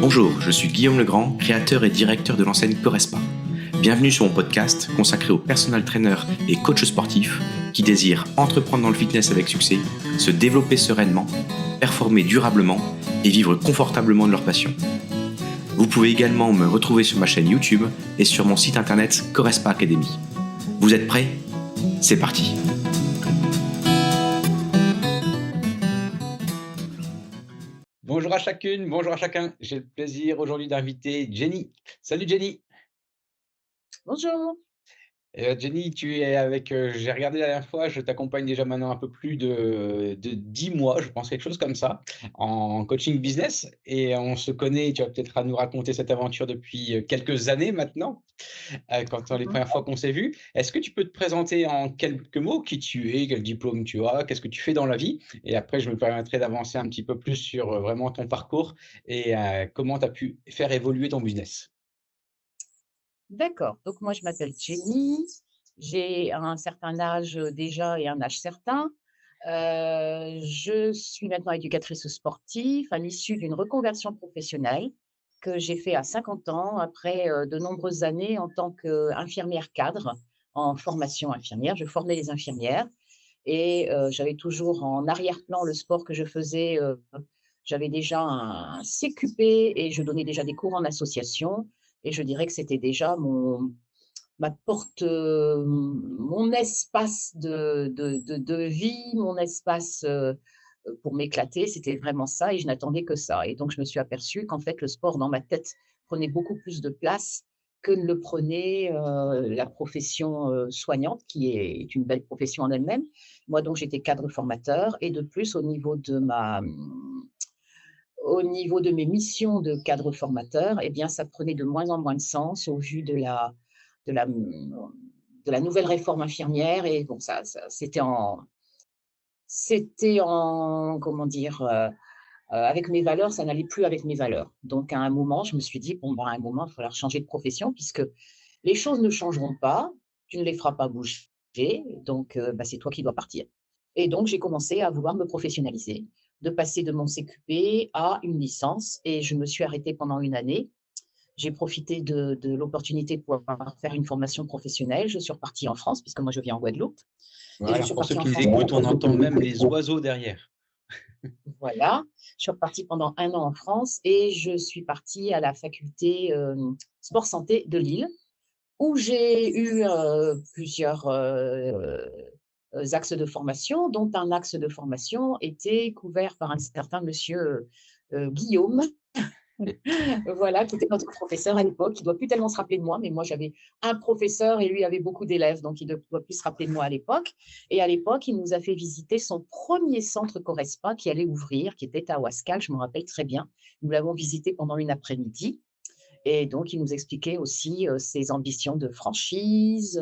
Bonjour, je suis Guillaume Legrand, créateur et directeur de l'enseigne Correspa. Bienvenue sur mon podcast consacré aux personal trainers et coachs sportifs qui désirent entreprendre dans le fitness avec succès, se développer sereinement, performer durablement et vivre confortablement de leur passion. Vous pouvez également me retrouver sur ma chaîne YouTube et sur mon site internet Correspa Academy. Vous êtes prêts ? C'est parti ! Bonjour à chacune, bonjour à chacun. J'ai le plaisir aujourd'hui d'inviter Jenny. Salut Jenny. Bonjour. Jenny, tu es avec, j'ai regardé la dernière fois, je t'accompagne déjà maintenant un peu plus de 10 mois, je pense, quelque chose comme ça, en coaching business et on se connaît, tu vas peut-être à nous raconter cette aventure depuis, quelques années maintenant, quand les Mmh. premières fois qu'on s'est vus. Est-ce que tu peux te présenter en quelques mots qui tu es, quel diplôme tu as, qu'est-ce que tu fais dans la vie? Et après je me permettrai d'avancer un petit peu plus sur, vraiment ton parcours et comment tu as pu faire évoluer ton business. D'accord. Donc moi, je m'appelle Jenny. J'ai un certain âge, déjà et un âge certain. Je suis maintenant éducatrice sportive à l'issue d'une reconversion professionnelle que j'ai fait à 50 ans après, de nombreuses années en tant qu'infirmière cadre en formation infirmière. Je formais les infirmières et j'avais toujours en arrière-plan le sport que je faisais. J'avais déjà un CQP et je donnais déjà des cours en association et je dirais que c'était déjà ma porte, mon espace de vie, mon espace, pour m'éclater. C'était vraiment ça et je n'attendais que ça et donc je me suis aperçue qu'en fait, le sport dans ma tête prenait beaucoup plus de place que ne le prenait, la profession, soignante qui est une belle profession en elle-même. Moi donc j'étais cadre formateur et de plus au niveau de mes missions de cadre formateur, eh bien, ça prenait de moins en moins de sens au vu de la, de la nouvelle réforme infirmière et bon, c'était en, comment dire, avec mes valeurs, ça n'allait plus avec mes valeurs. Donc, à un moment, je me suis dit, bon, ben, à un moment, il va falloir changer de profession puisque les choses ne changeront pas, tu ne les feras pas bouger, donc, bah, c'est toi qui dois partir. Et donc, j'ai commencé à vouloir me professionnaliser, de passer de mon CQP à une licence et je me suis arrêtée pendant une année. J'ai profité de l'opportunité de pouvoir faire une formation professionnelle. Je suis repartie en France, puisque moi je vis en Guadeloupe. Et je Voilà, suis pour ceux repartie en qui nous France. écoutent, on entend même les oiseaux derrière. Voilà. Je suis repartie pendant un an en France et je suis partie à la faculté sport santé de Lille, où j'ai eu plusieurs axes de formation, dont un axe de formation était couvert par un certain monsieur Guillaume. Voilà, qui était notre professeur à l'époque. Il ne doit plus tellement se rappeler de moi, mais moi j'avais un professeur et lui avait beaucoup d'élèves, donc il ne doit plus se rappeler de moi à l'époque. Et à l'époque, il nous a fait visiter son premier centre Correspa qui allait ouvrir, qui était à Ouascal, je me rappelle très bien. Nous l'avons visité pendant une après-midi. Et donc, il nous expliquait aussi ses ambitions de franchise,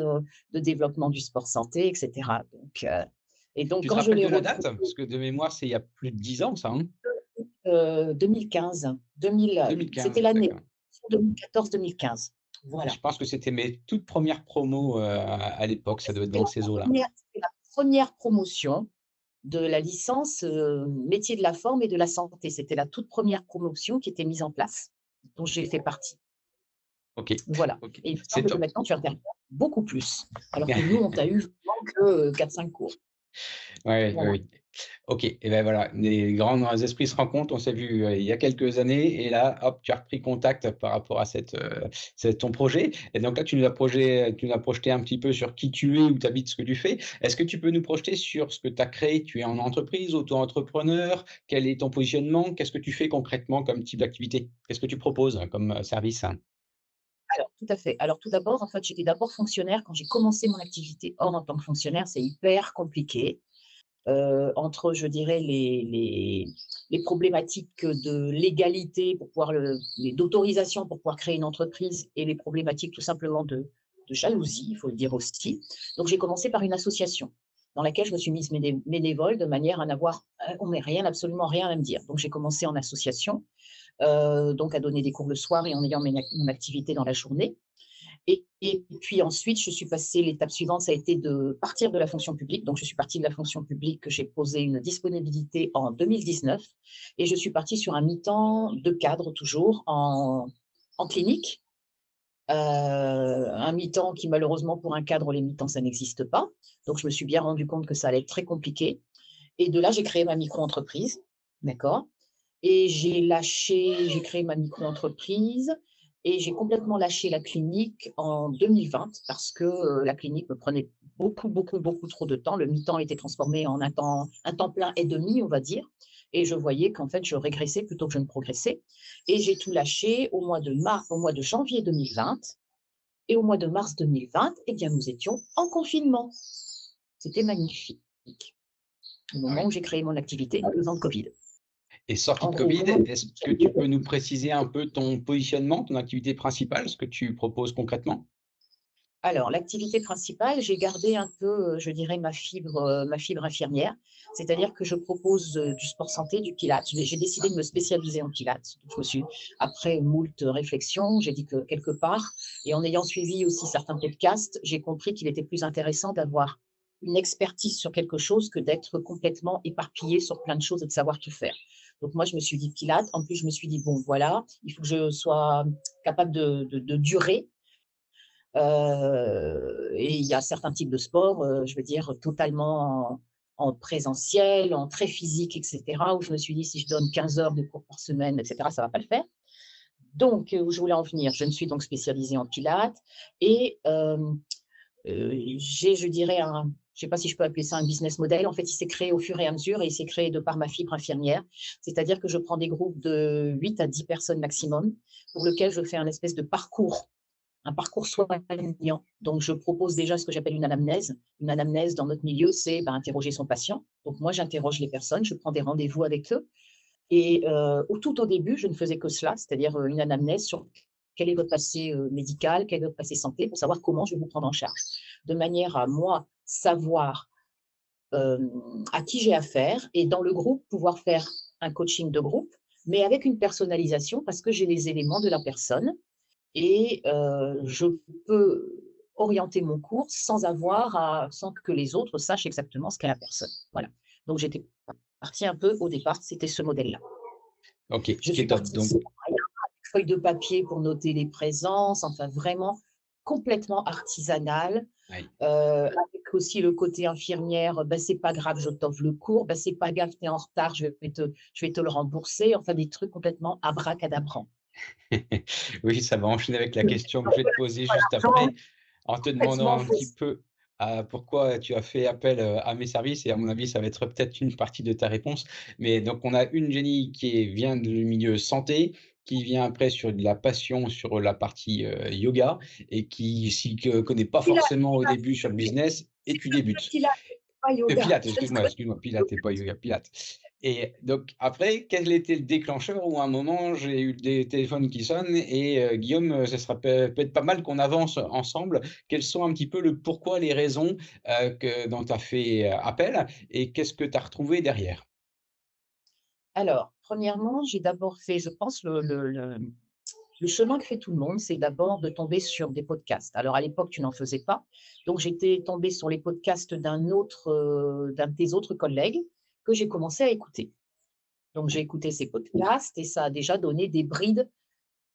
de développement du sport santé, etc. Et donc, Tu te quand je rappelles l'ai de la date? retrouvé, Parce que de mémoire, c'est il y a plus de 10 ans ça, hein? 2015, 2000, c'était 2015, l'année d'accord. 2014-2015. Je Voilà. pense que c'était mes toutes premières promos, à l'époque, ça doit être C'était dans ces eaux-là. la première promotion de la licence, métier de la forme et de la santé. C'était la toute première promotion qui était mise en place, dont j'ai fait partie. OK, Voilà OK, et il me c'est semble que top. maintenant tu interviens beaucoup plus, alors que nous, on t'a eu vraiment que, 4-5 cours. Ouais, oui, Voilà. oui. OK et ben, voilà, les grands esprits se rencontrent. On s'est vus, il y a quelques années et là, hop, tu as repris contact par rapport à ton projet et donc là, tu nous as projeté un petit peu sur qui tu es, où tu habites, ce que tu fais. Est-ce que tu peux nous projeter sur ce que tu as créé? Tu es en entreprise, auto-entrepreneur? Quel est ton positionnement? Qu'est-ce que tu fais concrètement comme type d'activité? Qu'est-ce que tu proposes comme, service? Alors, tout à fait. Alors, tout d'abord, en fait, j'étais d'abord fonctionnaire. Quand j'ai commencé mon activité hors en tant que fonctionnaire, c'est hyper compliqué. Entre, je dirais, les problématiques de légalité pour pouvoir d'autorisation pour pouvoir créer une entreprise et les problématiques tout simplement de jalousie, il faut le dire aussi. Donc, j'ai commencé par une association dans laquelle je me suis mise bénévole de manière à n'avoir on n'est rien, absolument rien à me dire. Donc, j'ai commencé en association, donc à donner des cours le soir et en ayant mon activité dans la journée. Et puis ensuite, je suis passée, l'étape suivante, ça a été de partir de la fonction publique. Donc, je suis partie de la fonction publique, que j'ai posé une disponibilité en 2019 et je suis partie sur un mi-temps de cadre toujours en clinique. Un mi-temps qui malheureusement pour un cadre, les mi-temps, ça n'existe pas. Donc, je me suis bien rendu compte que ça allait être très compliqué. Et de là, j'ai créé ma micro-entreprise, d'accord? Et j'ai créé ma micro-entreprise et j'ai complètement lâché la clinique en 2020 parce que la clinique me prenait beaucoup, beaucoup, beaucoup trop de temps. Le mi-temps était transformé en un temps plein et demi, on va dire. Et je voyais qu'en fait, je régressais plutôt que je ne progressais. Et j'ai tout lâché au mois de janvier 2020. Et au mois de mars 2020, eh bien, nous étions en confinement. C'était magnifique. Au Ah moment oui. où j'ai créé mon activité, 2 ans de Covid. Et sortie En de gros, Covid, comment est-ce que tu peux nous préciser un peu ton positionnement, ton activité principale, ce que tu proposes concrètement? Alors, l'activité principale, j'ai gardé un peu, je dirais ma fibre infirmière. C'est-à-dire que je propose, du sport santé, du pilates. J'ai décidé de me spécialiser en pilates. Donc je me suis après moult réflexions, j'ai dit que quelque part et en ayant suivi aussi certains podcasts, j'ai compris qu'il était plus intéressant d'avoir une expertise sur quelque chose que d'être complètement éparpillé sur plein de choses et de savoir tout faire. Donc moi, je me suis dit pilates. En plus, je me suis dit: «Bon, voilà, il faut que je sois capable de durer». Et il y a certains types de sports, je veux dire totalement en présentiel, en très physique et cetera, où je me suis dit: «Si je donne 15 heures de cours par semaine et cetera, ça va pas le faire». Donc où je voulais en venir, je me suis donc spécialisée en pilates et j'ai, je dirais je sais pas si je peux appeler ça un business model. En fait, il s'est créé au fur et à mesure et il s'est créé de par ma fibre infirmière. C'est-à-dire que je prends des groupes de 8 à 10 personnes maximum, pour lequel je fais un espèce de parcours, un parcours soignant. Donc, je propose déjà ce que j'appelle une anamnèse. Une anamnèse, dans notre milieu, c'est interroger son patient. Donc, moi, j'interroge les personnes, je prends des rendez-vous avec eux. Et tout au début, je ne faisais que cela, c'est-à-dire une anamnèse sur quel est votre passé médical, quel est votre passé santé, pour savoir comment je vais vous prendre en charge. De manière à, moi, savoir euh, à qui j'ai affaire et dans le groupe, pouvoir faire un coaching de groupe, mais avec une personnalisation parce que j'ai les éléments de la personne et je peux orienter mon cours sans que les autres sachent exactement ce qu'est la personne. Voilà. Donc j'étais partie un peu au départ, c'était ce modèle-là. OK, Je ce qui suis est top. partie Donc, sans rien, avec feuille de papier pour noter les présences, enfin vraiment complètement artisanal. oui. Avec aussi le côté infirmière, c'est pas grave, je t'offre le cours, c'est pas grave, tu es en retard, je vais te le rembourser, enfin des trucs complètement abracadabrants. Oui, ça va enchaîner avec la question que je vais te poser Voilà, juste genre après, en te demandant complètement un petit fausse. peu, pourquoi tu as fait appel, à mes services et à mon avis, ça va être peut-être une partie de ta réponse. Mais donc on a une Jenny vient du milieu santé, qui vient après sur de la passion sur la partie, yoga et qui s'y connaît pas Pilates, forcément au Pilates, début sur le business et s'il tu te plaît, débutes. Pilates, pas yoga. Pilates, Je ne connais excuse-moi, Pilates et pas yoga, Pilates. Et donc après, quel était le déclencheur où à un moment j'ai eu des téléphones qui sonnent et Guillaume, ce sera peut-être pas mal qu'on avance ensemble. Quels sont un petit peu le pourquoi, les raisons, que dont tu as fait, appel et qu'est-ce que tu as retrouvé derrière? Alors, premièrement, j'ai d'abord fait, je pense, le chemin que fait tout le monde, c'est d'abord de tomber sur des podcasts. Alors, à l'époque, tu n'en faisais pas. Donc, j'étais tombée sur les podcasts d'un de tes autres collègues que j'ai commencé à écouter. Donc, j'ai écouté ces podcasts et ça a déjà donné des brides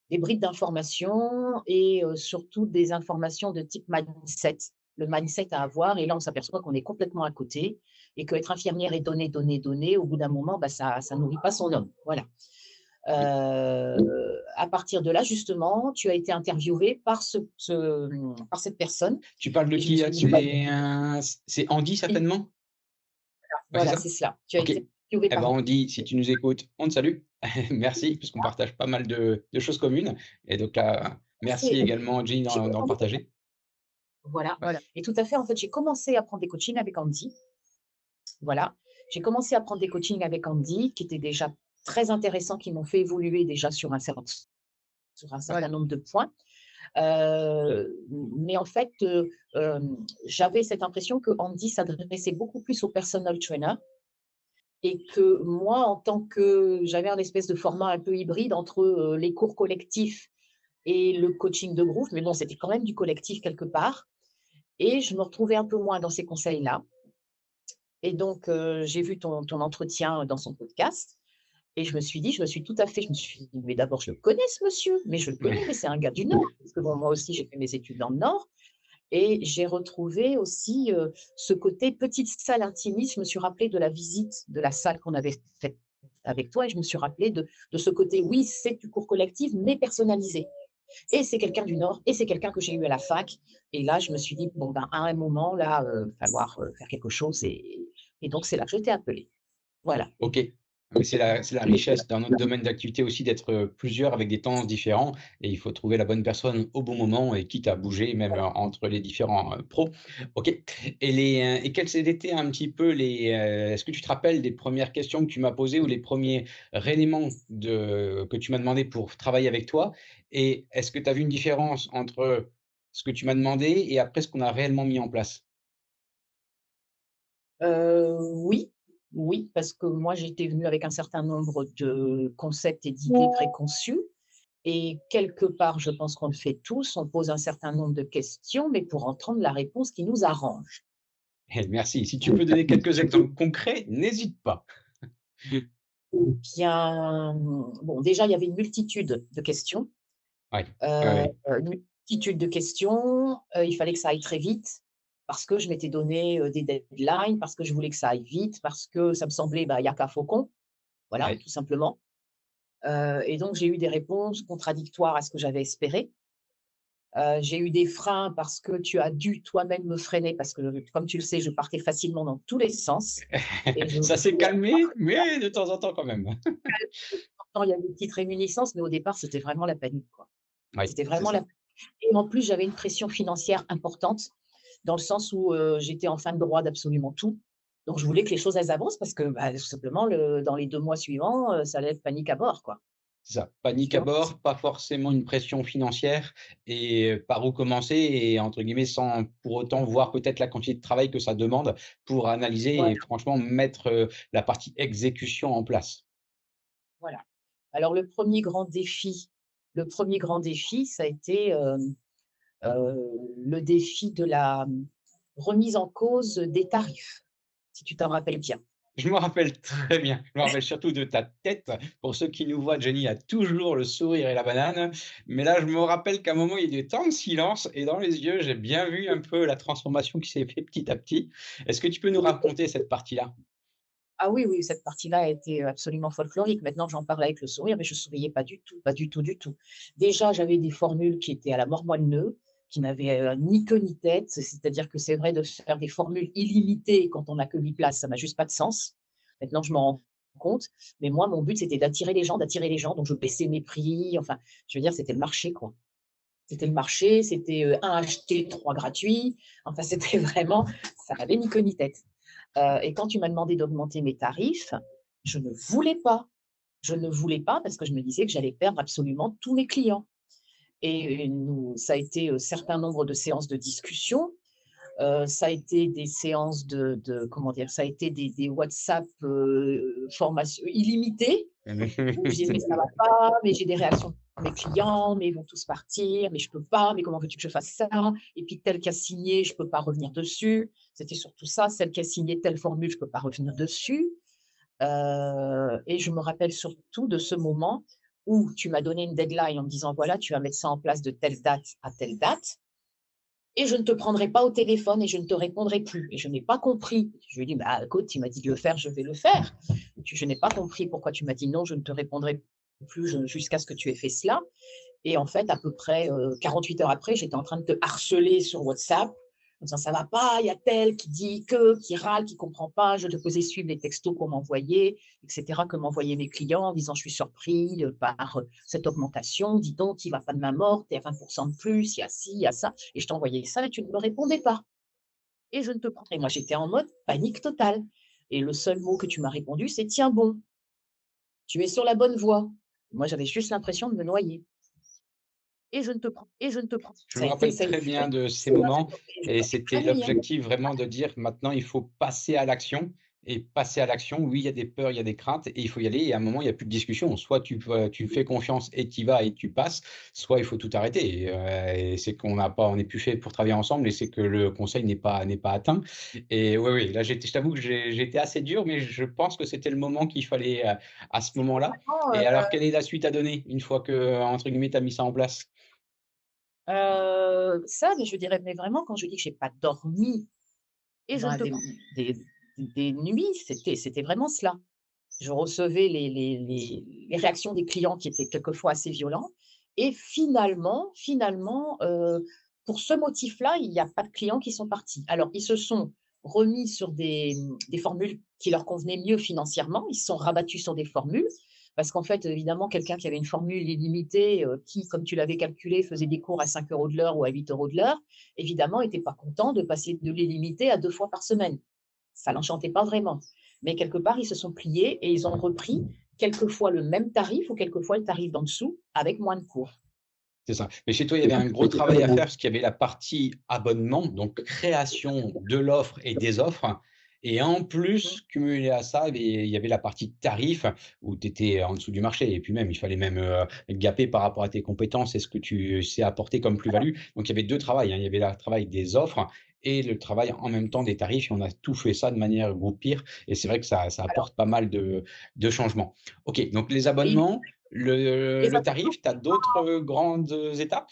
d'informations et surtout des informations de type mindset. Le mindset à avoir. Et là, on s'aperçoit qu'on est complètement à côté et qu'être infirmière et donner, donner, donner, au bout d'un moment, ça ne nourrit pas son homme. Voilà. Oui. À partir de là, justement, tu as été interviewé par par cette personne Tu parles de et je me qui suis là? dit: C'est Andy «Oui, certainement? Ouais, c'est voilà, ça? c'est cela. Tu as OK. été interviewé Eh ben, par lui». Andy, si tu nous écoutes, on te salue. Merci, parce qu'on partage pas mal de choses communes et donc là, merci C'est également Andy j'ai d'en commencé partager. voilà Ouais. et tout à fait, en fait, j'ai commencé à prendre des coachings avec Andy. Voilà. J'ai commencé à prendre des coachings avec Andy, qui étaient déjà très intéressants, qui m'ont fait évoluer déjà sur un certain nombre de points. Mais en fait, j'avais cette impression que Andy s'adressait beaucoup plus aux personal trainers et que moi, en tant que j'avais un espèce de format un peu hybride entre les cours collectifs et le coaching de groupe, mais bon, c'était quand même du collectif quelque part et je me retrouvais un peu moins dans ces conseils-là et donc j'ai vu ton entretien dans son podcast et je me suis dit, je me suis dit: «Mais d'abord, je le connais ce monsieur, mais je le connais, mais c'est un gars du Nord». Parce que bon, moi aussi, j'ai fait mes études dans le Nord et j'ai retrouvé aussi, ce côté petite salle intimiste. Je me suis rappelée de la visite de la salle qu'on avait faite avec toi et je me suis rappelée de ce côté, oui, c'est du cours collectif, mais personnalisé et c'est quelqu'un du Nord et c'est quelqu'un que j'ai eu à la fac et là, je me suis dit: «Bon, ben, à un moment, là, falloir, faire quelque chose» et donc c'est là que je t'ai appelée. Voilà. OK. Oui, c'est la richesse dans notre domaine d'activité aussi d'être, plusieurs avec des temps différents et il faut trouver la bonne personne au bon moment et quitte à bouger même, entre les différents, pros. OK et quels étaient un petit peu est-ce que tu te rappelles des premières questions que tu m'as posées ou les premiers éléments que tu m'as demandé pour travailler avec toi? Et est-ce que tu as vu une différence entre ce que tu m'as demandé et après ce qu'on a réellement mis en place? Oui, oui, parce que moi, j'étais venue avec un certain nombre de concepts et d'idées préconçues et quelque part, je pense qu'on le fait tous, on pose un certain nombre de questions, mais pour entendre la réponse qui nous arrange. Eh merci. Si tu peux donner quelques exemples concrets, n'hésite pas. Bien, bon, déjà, il y avait une multitude de questions, Ouais, ouais, heu, ouais. une multitude de questions, il fallait que ça aille très vite parce que je m'étais donné, des deadlines, parce que je voulais que ça aille vite, parce que ça me semblait, bah, Yaka Faucon, voilà, Ouais. tout simplement. Et donc j'ai eu des réponses contradictoires à ce que j'avais espéré. J'ai eu des freins parce que tu as dû toi-même me freiner parce que, comme tu le sais, je partais facilement dans tous les sens et je Ça s'est voulais calmé, mais de temps en temps quand même. pourtant il y a des petites réminiscences, mais au départ, c'était vraiment la panique, quoi. Oui, C'était c'est vraiment la ça. et en plus, j'avais une pression financière importante dans le sens où, j'étais en fin de droit d'absolument tout. Donc je voulais que les choses, elles avancent parce que, bah, tout simplement, dans les 2 mois suivants, ça allait être panique à bord, quoi. C'est ça. Panique Tu à vois? bord, pas forcément une pression financière et par où commencer et entre guillemets sans pour autant voir peut-être la quantité de travail que ça demande pour analyser Voilà, et franchement mettre, la partie exécution en place. voilà. Alors le premier grand défi, ça a été, le défi de la, remise en cause des tarifs, si tu t'en rappelles bien. Je me rappelle très bien. Je me rappelle surtout de ta tête. Pour ceux qui nous voient, Jenny a toujours le sourire et la banane. Mais là, je me rappelle qu'à un moment, il y a eu des temps de silence et dans les yeux, j'ai bien vu un peu la transformation qui s'est fait petit à petit. Est-ce que tu peux nous raconter cette partie-là? Ah oui, oui, cette partie-là a été absolument folklorique. Maintenant, j'en parle avec le sourire, mais je souriais pas du tout, pas du tout, du tout. Déjà, j'avais des formules qui étaient à la mort moelle-neu, qui n'avaient, ni queue ni tête. C'est-à-dire que c'est vrai de faire des formules illimitées quand on n'a que 8 places, ça n'a juste pas de sens. Maintenant, je m'en rends compte, mais moi, mon but, c'était d'attirer les gens, donc je baissais mes prix, enfin, je veux dire, c'était le marché, quoi. C'était le marché, c'était, 1 acheté, 3 gratuits. Enfin, c'était vraiment ça n'avait ni queue ni tête. Et quand tu m'as demandé d'augmenter mes tarifs, je ne voulais pas. Je ne voulais pas parce que je me disais que j'allais perdre absolument tous mes clients et ça a été, certain nombre de séances de discussion, ça a été des séances de comment dire? Ça a été des WhatsApp, formation illimitées où je disais: «Mais ça va pas, mais j'ai des réactions de mes clients, mais ils vont tous partir, mais je peux pas, mais comment veux-tu que je fasse ça? Et puis tel qui a signé, je peux pas revenir dessus». C'était surtout ça, celle qui a signé telle formule, je peux pas revenir dessus. Et je me rappelle surtout de ce moment où tu m'as donné une deadline en me disant: «Voilà, tu vas mettre ça en place de telle date à telle date et je ne te prendrai pas au téléphone et je ne te répondrai plus». Et je n'ai pas compris. Je lui ai dit: «Bah, écoute, tu m'as dit de le faire, je vais le faire». Je n'ai pas compris pourquoi tu m'as dit: «Non, je ne te répondrai plus jusqu'à ce que tu aies fait cela». Et en fait, à peu près, 48 heures après, j'étais en train de te harceler sur WhatsApp, en disant: «Ça va pas, il y a tel qui dit que, qui râle, qui comprend pas». Je te faisais suivre les textos qu'on m'envoyait et cetera, que m'envoyaient mes clients en disant: «Je suis surpris, par, cette augmentation. Dis donc, il va pas de main morte, tu es à 20 de plus, il y a ci, il y a ça» et je t'envoyais ça et tu ne me répondais pas et je ne te prends et moi, j'étais en mode panique totale et le seul mot que tu m'as répondu, c'est: «Tiens bon, tu es sur la bonne voie». Moi, j'avais juste l'impression de me noyer. Et je ne te prends Je me rappelle très bien de ces c'est là, moments je et t'en ai c'était plein les miennes. l'objectif vraiment de dire: «Maintenant, il faut passer à l'action» et passer à l'action. Oui, il y a des peurs, il y a des craintes et il faut y aller et à un moment, il y a plus de discussion. Soit tu fais confiance et tu y vas et tu passes, soit il faut tout arrêter et c'est qu'on n'a pas on n'est plus fait pour travailler ensemble et c'est que le conseil n'est pas atteint et oui, oui, là, je t'avoue que j'ai été assez dur, mais je pense que c'était le moment qu'il fallait, à ce moment-là. Vraiment, Et alors, quelle est la suite à donner une fois que, entre guillemets, «tu as mis ça en place»? ça, mais je dirais, mais vraiment quand je dis que j'ai pas dormi Et je dans te des nuits, c'était vraiment cela. Je recevais les réactions des clients qui étaient quelquefois assez violentes et finalement, pour ce motif-là, il n'y a pas de clients qui sont partis. Alors, ils se sont remis sur des formules qui leur convenaient mieux financièrement. Ils se sont rabattus sur des formules parce qu'en fait, évidemment, quelqu'un qui avait une formule illimitée, qui, comme tu l'avais calculé, faisait des cours à 5 € de l'heure ou à 8 € de l'heure, évidemment, était pas content de passer de l'illimité à 2 fois par semaine. Ça l'enchantait pas vraiment. Mais quelque part, ils se sont pliés et ils ont repris quelquefois le même tarif ou quelquefois le tarif d'en dessous avec moins de cours. C'est ça. Mais chez toi, il y avait un gros travail à faire parce qu'il y avait la partie abonnement, donc création de l'offre et des offres. Et en Mmh. plus, cumulé à ça, il y avait la partie tarif où tu étais en dessous du marché. Et puis même, il fallait même gapper par rapport à tes compétences et ce que tu sais apporter comme plus-value. Donc il y avait deux travails, hein. Il y avait le travail des offres et le travail en même temps des tarifs. Et on a tout fait ça de manière groupire. Et c'est vrai que ça Alors apporte pas mal de changements. OK, donc les oui, abonnements, les le abonnements, tarif, tu as d'autres, grandes étapes?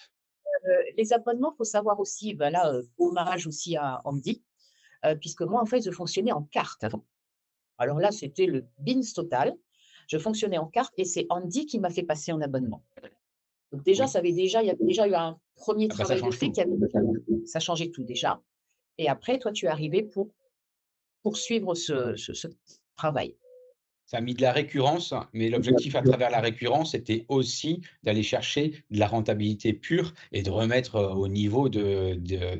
les abonnements, faut savoir aussi, bah, là, hommage aussi à Andy, puisque moi, en fait, je fonctionnais en carte avant. Alors là, c'était le beans total. Je fonctionnais en carte et c'est Andy qui m'a fait passer en abonnement. Donc déjà, Oui. il y avait déjà eu un premier Ah bah, ça travail de change fait tout. qui avait ça changeait tout déjà et après toi, tu es arrivé pour poursuivre ce travail. Ça a mis de la récurrence, mais l'objectif à travers la récurrence, c'était aussi d'aller chercher de la rentabilité pure et de remettre, au niveau de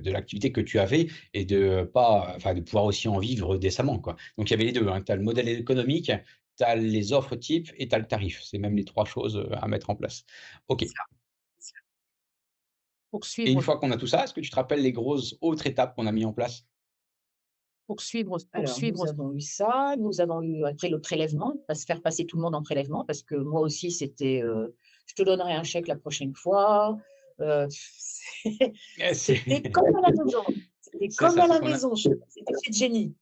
l'activité que tu avais et de pas enfin, de pouvoir aussi en vivre décemment, quoi. Donc il y avait les 2, hein. Tu as le modèle économique, tu as les offres types et tu as le tarif. C'est même les 3 choses, à mettre en place. OK. C'est ça, c'est ça. Et une Poursuivre fois qu'on a tout ça, est-ce que tu te rappelles les grosses autres étapes qu'on a mis en place? Alors nous avons eu ça, nous avons eu après le prélèvement, faire passer tout le monde en prélèvement parce que moi aussi c'était, «Je te donnerai un chèque la prochaine fois», c'est Eh, c'est c'était comme à la maison, c'était c'est comme ça, à c'est ce la qu'on a maison c'était chez Jenny.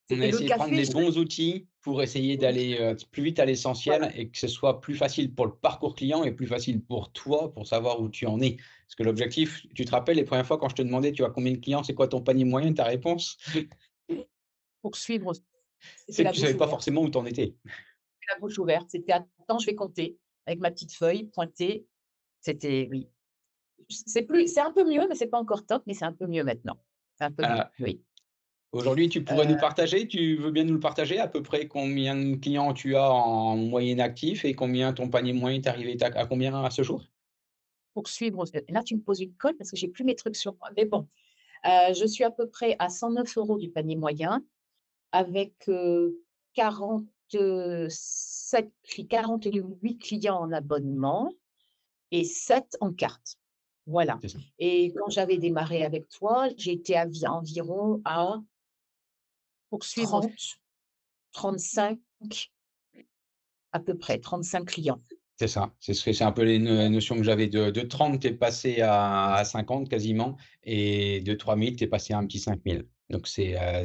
On a C'était le essayé de prendre café, les je bons outils pour essayer oui, d'aller, plus vite à voilà. l'essentiel et que ce soit plus facile pour le parcours client et plus facile pour toi, pour savoir où tu en es. Parce que l'objectif, tu te rappelles les premières fois quand je te demandais: «Tu as combien de clients? C'est quoi ton panier moyen?» ta réponse, Poursuivre, c'était c'est que la tu savais bouche pas ouverte. forcément où tu en étais. C'était la bouche ouverte, c'était: «Attends, je vais compter» avec ma petite feuille pointée. C'était oui. C'est un peu mieux, mais c'est pas encore top, mais c'est un peu mieux maintenant. C'est un peu mieux, Heu, oui. Aujourd'hui, tu pourrais nous Heu, partager, tu veux bien nous le partager à peu près combien de clients tu as en moyenne actif et combien ton panier moyen est arrivé à combien à ce jour? poursuivre, là, tu me poses une colle parce que j'ai plus mes trucs sur moi, mais bon, je suis à peu près à 109 € du panier moyen avec, 47 48 clients en abonnement et 7 en carte. Voilà C'est ça. et quand j'avais démarré avec toi, j'étais environ à Poursuivre 35 à peu près, 35 clients. C'est ça, c'est un peu les notions que j'avais de 30, tu es passé à 50 quasiment et de 3 000 tu es passé à un petit 5 000. Donc c'est Voilà.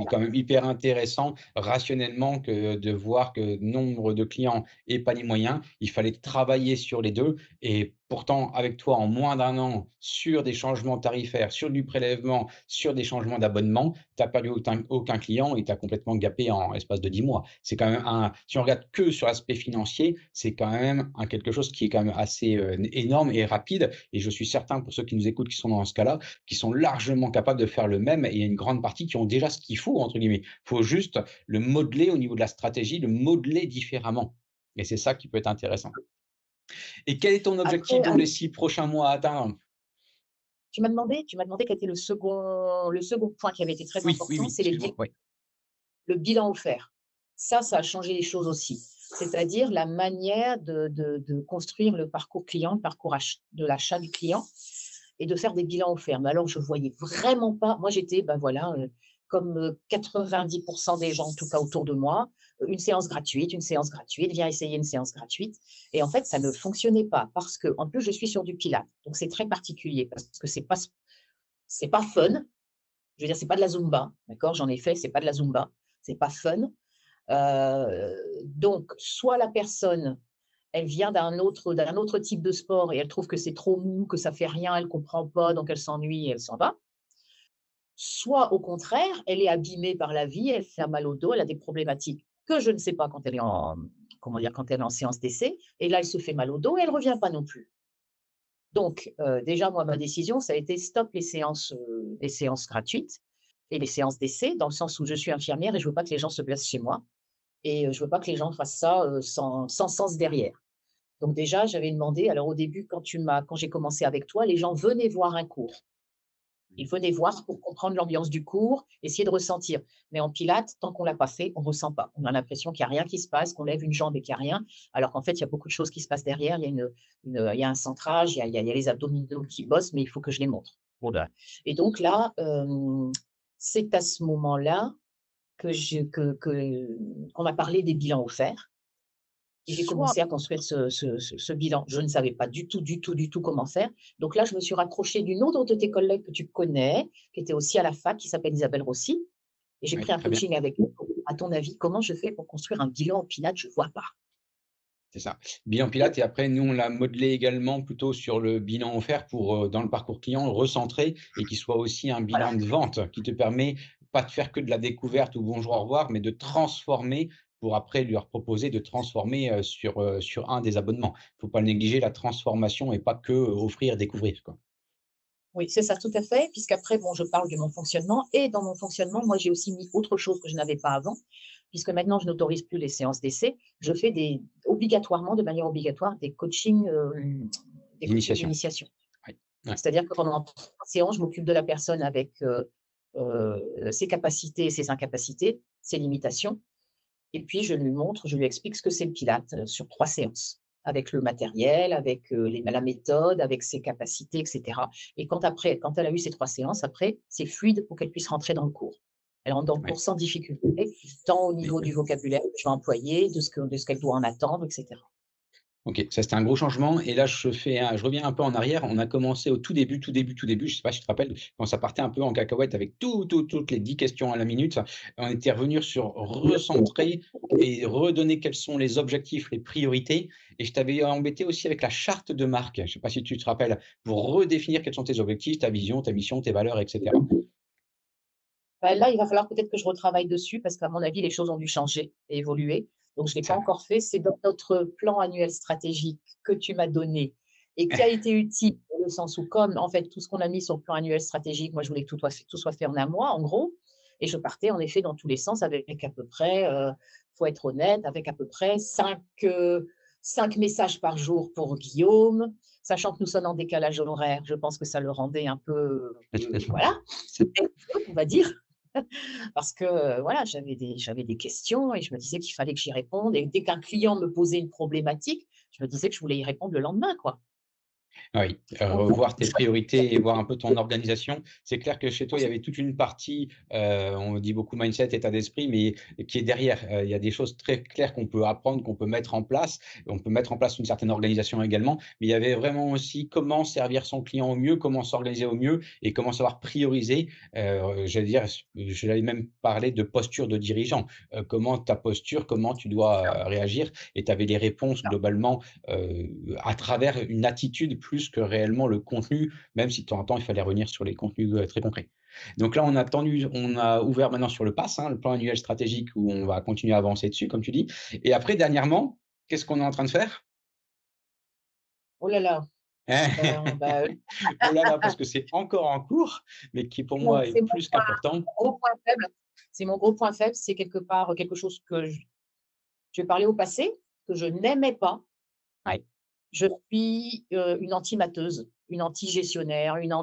quand même hyper intéressant rationnellement que de voir que nombre de clients et panier moyen, il fallait travailler sur les 2 et pourtant avec toi en moins d'1 an sur des changements tarifaires, sur du prélèvement, sur des changements d'abonnement, tu as perdu aucun client et tu as complètement gappé en l'espace de 10 mois. C'est quand même un si on regarde que sur l'aspect financier, c'est quand même un quelque chose qui est quand même assez, énorme et rapide et je suis certain pour ceux qui nous écoutent qui sont dans ce cas-là, qui sont largement capables de faire le même et il y a une grande partie qui ont déjà «ce qu'il faut» entre guillemets. Il faut juste le modeler au niveau de la stratégie, le modeler différemment et c'est ça qui peut être intéressant. Et quel est ton Après, objectif dans les 6 prochains mois à atteindre? tu m'as demandé quel était le second point qui avait été très Oui, oui, important, oui, c'est excuse-moi, ouais. le bilan offert. Ça a changé les choses aussi. C'est-à-dire la manière de construire le parcours client, le parcours de l'achat du client et de faire des bilans offerts. Mais alors je voyais vraiment pas moi j'étais, ben voilà, comme 90% des gens, en tout cas autour de moi, une séance gratuite, viens essayer une séance gratuite. Et en fait, ça ne fonctionnait pas parce que, en plus, je suis sur du Pilates. Donc, c'est très particulier parce que c'est pas fun. Je veux dire, c'est pas de la Zumba, d'accord? J'en ai fait, c'est pas de la Zumba, c'est pas fun. Donc, soit la personne, elle vient d'un autre type de sport et elle trouve que c'est trop mou, que ça fait rien, elle comprend pas, donc elle s'ennuie et elle s'en va. Soit au contraire, elle est abîmée par la vie, elle fait mal au dos, elle a des problématiques que je ne sais pas quand elle est en, comment dire, quand elle est en séance d'essai. Et là, elle se fait mal au dos et elle revient pas non plus. Donc, déjà, moi, ma décision, ça a été stop les séances gratuites et les séances d'essai, dans le sens où je suis infirmière et je veux pas que les gens se blessent chez moi. Et je veux pas que les gens fassent ça sans sens derrière. Donc déjà, j'avais demandé, alors au début, quand j'ai commencé avec toi, les gens venaient voir un cours. Ils venaient voir pour comprendre l'ambiance du cours, essayer de ressentir. Mais en pilates, tant qu'on l'a pas fait, on ressent pas. On a l'impression qu'il y a rien qui se passe, qu'on lève une jambe et qu'il y a rien, alors qu'en fait, il y a beaucoup de choses qui se passent derrière. Il y a un centrage, il y a les abdominaux qui bossent, mais il faut que je les montre. Voilà. Et donc là, c'est à ce moment-là qu'on m'a parlé des bilans offerts. Et j'ai commencé à construire ce bilan. Je ne savais pas du tout comment faire. Donc là, je me suis rapprochée d'une autre de tes collègues que tu connais, qui était aussi à la fac, qui s'appelle Isabelle Rossi. Et j'ai Oui, pris un très bien. coaching avec elle. À ton avis, comment je fais pour construire un bilan en pilates? Je ne vois pas. C'est ça. Bilan Pilates et après nous, on l'a modelé également plutôt sur le bilan offert pour, dans le parcours client, le recentrer et qu'il soit aussi un Voilà. bilan de vente qui te permet pas de faire que de la découverte ou bonjour, au revoir, mais de transformer pour après lui proposer de transformer, sur un des abonnements. Il faut pas le négliger, la transformation et pas que, offrir, découvrir, quoi. Oui, c'est ça, tout à fait. Puisqu'après, bon, je parle de mon fonctionnement. Et dans mon fonctionnement, moi, j'ai aussi mis autre chose que je n'avais pas avant. Puisque maintenant, je n'autorise plus les séances d'essai. Je fais obligatoirement, de manière obligatoire, des coachings L'initiation. d'initiation. Oui. Ouais. C'est-à-dire que pendant 3 séances, je m'occupe de la personne avec, ses capacités et ses incapacités, ses limitations et puis je lui explique ce que c'est le Pilates, sur 3 séances, avec le matériel, avec, la méthode, avec ses capacités et cetera et quand elle a eu ces 3 séances, après, c'est fluide pour qu'elle puisse rentrer dans le cours. Elle rentre dans le Ouais. cours sans difficulté, tant au Oui. niveau du vocabulaire que je vais employer, de ce qu'elle doit en attendre et cetera. OK, ça c'était un gros changement et là je reviens un peu en arrière. On a commencé au tout début, je sais pas si tu te rappelles, quand ça partait un peu en cacahuète avec toutes les 10 questions à la minute. On était revenu sur recentrer et redonner quels sont les objectifs, les priorités et je t'avais embêté aussi avec la charte de marque. Je sais pas si tu te rappelles, pour redéfinir quels sont tes objectifs, ta vision, ta mission, tes valeurs et cetera. Bah, là, il va falloir peut-être que je retravaille dessus parce qu'à mon avis, les choses ont dû changer et évoluer. Donc, je ne l'ai pas Ça encore fait. C'est dans notre plan annuel stratégique que tu m'as donné et qui a été utile dans le sens où, comme en fait, tout ce qu'on a mis sur le plan annuel stratégique, moi, je voulais que tout soit fait en un mois, en gros. Et je partais en effet dans tous les sens avec à peu près, faut être honnête, avec à peu près 5 messages par jour pour Guillaume, sachant que nous sommes en décalage horaire. Je pense que ça le rendait un peu, voilà, on va dire. Parce que, voilà, j'avais des questions et je me disais qu'il fallait que j'y réponde et dès qu'un client me posait une problématique, je me disais que je voulais y répondre le lendemain, quoi. Oui, Donc revoir tes je priorités et voir un peu ton organisation. C'est clair que chez toi, il y avait toute une partie, on dit beaucoup mindset, état d'esprit, mais qui est derrière. Il y a des choses très claires qu'on peut apprendre, qu'on peut mettre en place. On peut mettre en place une certaine organisation également, mais il y avait vraiment aussi comment servir son client au mieux, comment s'organiser au mieux et comment savoir prioriser. J'allais dire, j'allais même parler de posture de dirigeant. Comment ta posture, comment tu dois, réagir et tu avais les réponses globalement à travers une attitude plus que réellement le contenu, même si de temps en temps, il fallait revenir sur les contenus, très concrets. Donc là, on a ouvert maintenant sur le PASS, hein, le plan annuel stratégique où on va continuer à avancer dessus, comme tu dis. Et après, dernièrement, qu'est-ce qu'on est en train de faire? oh là là, bah, Oh là là, parce que c'est encore en cours, mais qui pour moi est c'est plus qu'important. mon gros point faible. C'est mon gros point faible, c'est quelque part, quelque chose que je vais parler au passé, que je n'aimais pas. Ouais, Je suis, une anti-matheuse, une anti-gestionnaire, une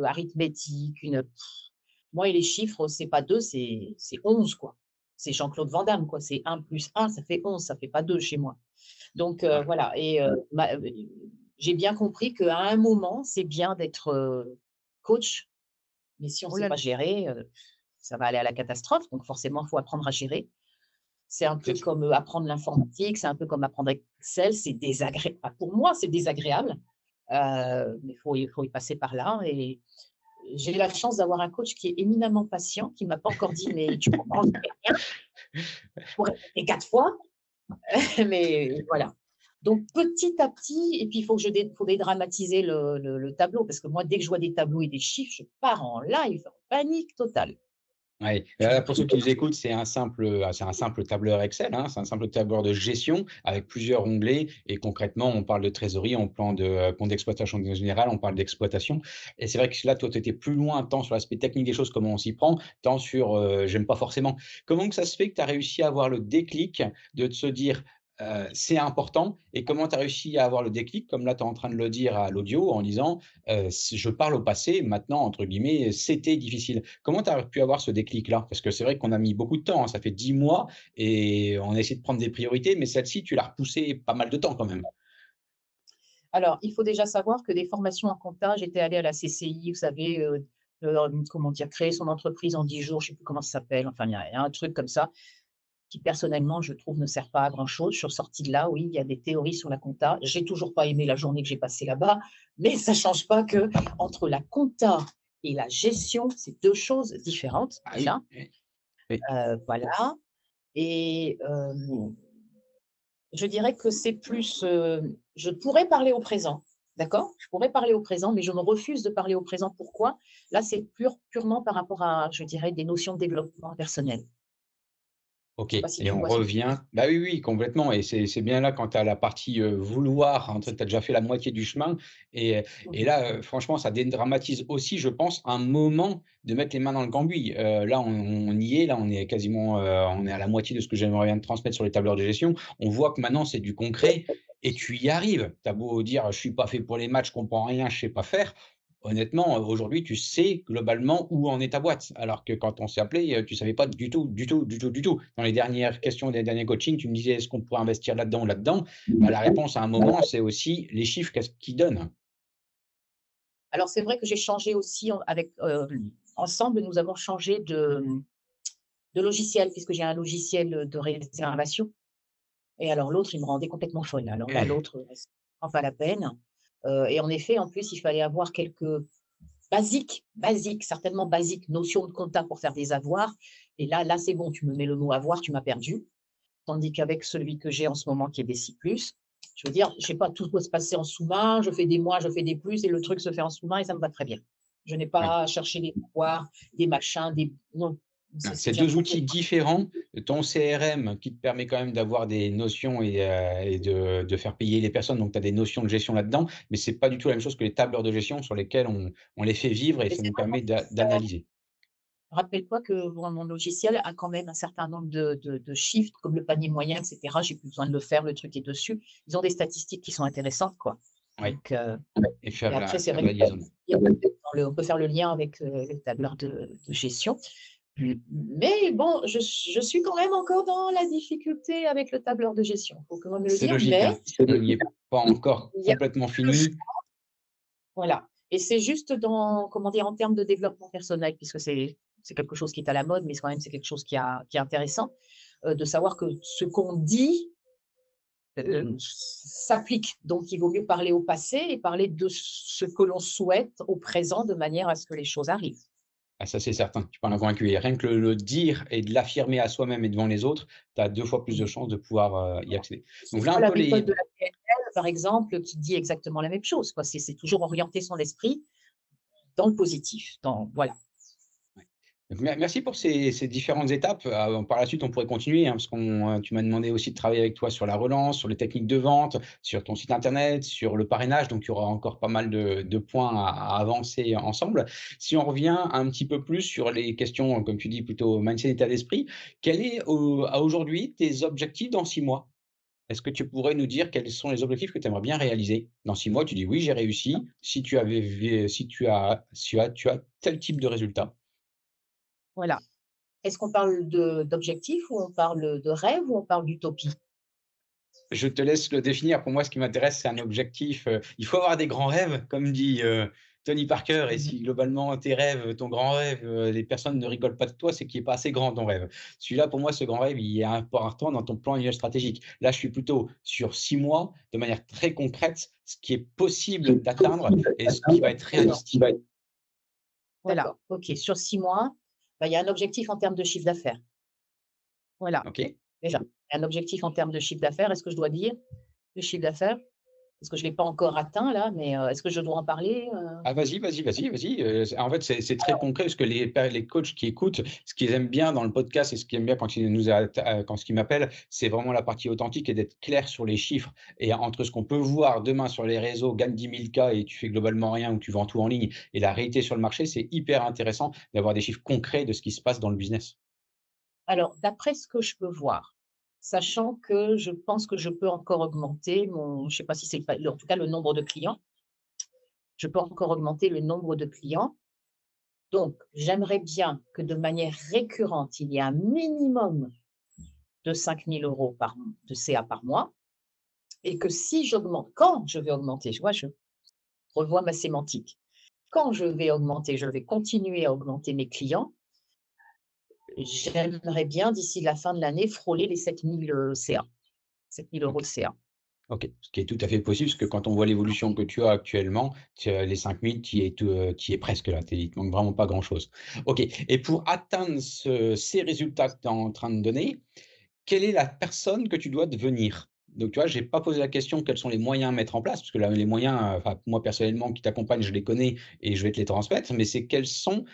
arithmétique, moi et les chiffres, c'est pas 2, c'est 11 quoi. C'est Jean-Claude Van Damme quoi, c'est 1 + 1 ça fait 11, ça fait pas 2 chez moi. Donc ouais, voilà et j'ai bien compris qu'à un moment, c'est bien d'être, coach, mais si on ne sait pas gérer, ça va aller à la catastrophe. Donc forcément, il faut apprendre à gérer. C'est un peu C'est comme apprendre l'informatique, c'est un peu comme apprendre Excel. C'est désagréable. Pour moi, c'est désagréable, mais il faut y passer par là. Et j'ai la chance d'avoir un coach qui est éminemment patient, qui m'a pas encore dit, mais tu comprends rien pour répéter 4 fois. Mais voilà. Donc petit à petit, et puis il faut dédramatiser le tableau, parce que moi, dès que je vois des tableaux et des chiffres, je pars en live, en panique totale. Ouais, Je dis: pour ceux qui nous écoutent, c'est un simple tableur Excel, hein, c'est un simple tableur de gestion avec plusieurs onglets et concrètement, on parle de trésorerie, on parle de, compte d'exploitation général, on parle d'exploitation et c'est vrai que là, toi, tu étais plus loin tant sur l'aspect technique des choses, comment on s'y prend, tant sur, j'aime pas forcément. Comment que ça se fait que tu as réussi à avoir le déclic de se dire, «C'est important» et comment tu as réussi à avoir le déclic, comme là, tu es en train de le dire à l'audio en disant, «Je parle au passé, maintenant» entre guillemets, «c'était difficile». Comment tu as pu avoir ce déclic-là? Parce que c'est vrai qu'on a mis beaucoup de temps, hein, ça fait 10 mois et on a essayé de prendre des priorités, mais celle-ci, tu l'as repoussée pas mal de temps quand même? Alors, il faut déjà savoir que des formations en compta, j'étais allée à la CCI, vous savez, comment dire? Créer son entreprise en 10 jours, je ne sais plus comment ça s'appelle, enfin, il y a un truc comme ça, qui personnellement, je trouve, ne sert pas à grand chose. Je suis ressortie de là, oui, il y a des théories sur la compta. J'ai toujours pas aimé la journée que j'ai passée là-bas, mais ça change pas que entre la compta et la gestion, c'est 2 choses différentes Ah oui, déjà, oui, oui. voilà. Et je dirais que c'est plus, je pourrais parler au présent, d'accord? Je pourrais parler au présent, mais je me refuse de parler au présent. Pourquoi? Là, c'est purement par rapport à, je dirais, des notions de développement personnel. OK Je sais pas si et tu on vois ce que je veux revient dire? bah, oui, oui, complètement et c'est bien là quand tu as la partie, vouloir, en fait, tu as déjà fait la moitié du chemin et Mmh. là, franchement, ça dédramatise aussi, je pense, un moment de mettre les mains dans le cambouis. Là, on y est, là, on est quasiment, on est à la moitié de ce que j'aimerais bien te transmettre sur les tableurs de gestion. On voit que maintenant, c'est du concret et tu y arrives. Tu as beau dire: «Je suis pas fait pour les maths, je comprends rien, je sais pas faire». Honnêtement, aujourd'hui, tu sais globalement où en est ta boîte. Alors que quand on s'est appelé, tu savais pas du tout, du tout, du tout, du tout. Dans les dernières questions des derniers coachings, tu me disais: «Est-ce qu'on pourrait investir là-dedans ou là-dedans?» Bah, la réponse à un moment, c'est aussi les chiffres, qu'est-ce qu'ils donnent? Alors c'est vrai que j'ai changé aussi avec, ensemble, nous avons changé de logiciel, puisque j'ai un logiciel, de réservation, et alors l'autre, il me rendait complètement folle. Alors là, Eh, l'autre, c'est vraiment pas la peine, et en effet, en plus, il fallait avoir quelques basiques, certainement basiques notions de compta pour faire des avoirs, et là, c'est bon, tu me mets le mot avoir, tu m'as perdu. Tandis qu'avec celui que j'ai en ce moment qui est BC+, je veux dire, je sais pas, tout doit se passer en sous-main, je fais des moins, je fais des plus et le truc se fait en sous-main et ça me va très bien. Je n'ai ouais. pas à chercher des pouvoirs, des machins, des non, c'est C'est déjà 2 trop pour outils moi. différents. Ton CRM qui te permet quand même d'avoir des notions et de faire payer les personnes, donc tu as des notions de gestion là-dedans, mais c'est pas du tout la même chose que les tableurs de gestion sur lesquels on les fait vivre et Mais ça c'est nous vrai qu'en permet plus, d'analyser. rappelle-toi que mon logiciel a quand même un certain nombre de chiffres, comme le panier moyen, et cetera. J'ai plus besoin de le faire, le truc est dessus. Ils ont des statistiques qui sont intéressantes, quoi. Oui Donc et et après, c'est faire vrai la liaison. on peut faire le lien avec, le tableur de gestion. Mais bon, je suis quand même encore dans la difficulté avec le tableur de gestion, il faut quand même le C'est dire, logique, mais hein, on n'y est pas encore il y a complètement le ch fini. voilà, et c'est juste dans, comment dire, en termes de développement personnel, puisque c'est quelque chose qui est à la mode, mais quand même c'est quelque chose qui est intéressant, de savoir que ce qu'on dit, s'applique. Donc il vaut mieux parler au passé et parler de ce que l'on souhaite au présent, de manière à ce que les choses arrivent. Ah ça, c'est certain, tu peux en convaincu et rien que le dire et de l'affirmer à soi-même et devant les autres, tu as 2 fois plus de Mmh. chances de pouvoir, y accéder. C'est Donc voilà pas un la peu méthode les de la PNL, par exemple, qui dit exactement la même chose, quoi. C'est toujours orienter son esprit dans le positif, dans voilà. donc merci pour ces différentes étapes. Par la suite, on pourrait continuer, hein, parce tu m'as demandé aussi de travailler avec toi sur la relance, sur les techniques de vente, sur ton site internet, sur le parrainage, donc il y aura encore pas mal de points à avancer ensemble. Si on revient un petit peu plus sur les questions, comme tu dis, plutôt mindset, état d'esprit, quel est à aujourd'hui tes objectifs dans 6 mois? Est-ce que tu pourrais nous dire quels sont les objectifs que tu aimerais bien réaliser? Dans 6 mois, tu dis: «Oui, j'ai réussi». Si tu as tel type de résultat. Voilà. Est-ce qu'on parle de d'objectifs ou on parle de rêve ou on parle d'utopie? Je te laisse le définir. Pour moi, ce qui m'intéresse, c'est un objectif, il faut avoir des grands rêves, comme dit, Tony Parker, et Mmh. si globalement tes rêves, ton grand rêve, les personnes ne rigolent pas de toi, c'est qu'il est pas assez grand ton rêve. Celui-là, pour moi, ce grand rêve, il est important dans ton plan annuel stratégique. Là, je suis plutôt sur 6 mois, de manière très concrète, ce qui est possible d'atteindre et ce qui va être réaliste. Voilà, OK. Sur 6 mois, bah, il y a un objectif en termes de chiffre d'affaires. Voilà, OK? déjà. Un objectif en termes de chiffre d'affaires. Est-ce que je dois dire le chiffre d'affaires? Parce que je ne l'ai pas encore atteint là, mais est-ce que je dois en parler? Ah vas-y, en fait, c'est très concret parce que les coachs qui écoutent, ce qu'ils aiment bien dans le podcast et ce qu'ils aiment bien quand ils m'appellent, c'est vraiment la partie authentique et d'être clair sur les chiffres et entre ce qu'on peut voir demain sur les réseaux, gagne 10 000 K et tu fais globalement rien ou tu vends tout en ligne et la réalité sur le marché, c'est hyper intéressant d'avoir des chiffres concrets de ce qui se passe dans le business. Alors, d'après ce que je peux voir, sachant que je pense que je peux encore augmenter mon, je sais pas si c'est pas, en tout cas le nombre de clients, je peux encore augmenter le nombre de clients. Donc, j'aimerais bien que de manière récurrente, il y ait un minimum de 5 000 € de CA par mois et que si j'augmente, quand je vais augmenter, je vois, je revois ma sémantique. Quand je vais augmenter, je vais continuer à augmenter mes clients. J'aimerais bien, d'ici la fin de l'année, frôler les 7 000 CA, 7 000 € de OK. CA. OK, ce qui est tout à fait possible, parce que quand on voit l'évolution que tu as actuellement, tu as les 5 000, tu y es presque là, il te manque vraiment pas grand-chose. OK, et pour atteindre ces résultats que tu es en train de donner, quelle est la personne que tu dois devenir? Donc tu vois, j'ai pas posé la question quels sont les moyens à mettre en place, parce que là, les moyens, enfin moi personnellement qui t'accompagne, je les connais et je vais te les transmettre, mais c'est quels sont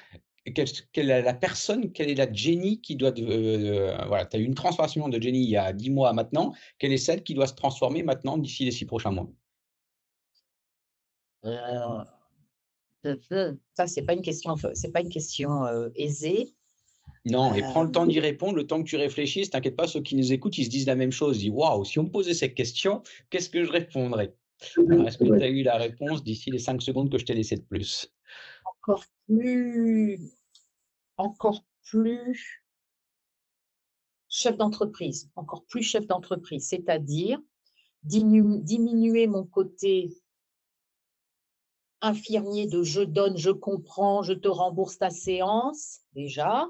quelle est la personne, quelle est la Jenny qui doit voilà, tu as eu une transformation de Jenny il y a 10 mois à maintenant, quelle est celle qui doit se transformer maintenant d'ici les 6 prochains mois? Heu, Ça, c'est pas une question, aisée. Non, et prends le temps Hem, d'y répondre, le temps que tu réfléchisses, t'inquiète pas, ceux qui nous écoutent, ils se disent la même chose, ils disent: «Waouh, si on me posait cette question, qu'est-ce que je répondrais?» Alors est-ce que tu as eu la réponse d'ici les 5 secondes que je t'ai laissé de plus? encore plus encore plus encore plus chef d'entreprise, c'est-à-dire diminuer mon côté infirmier de je donne, je comprends, je te rembourse ta séance, déjà,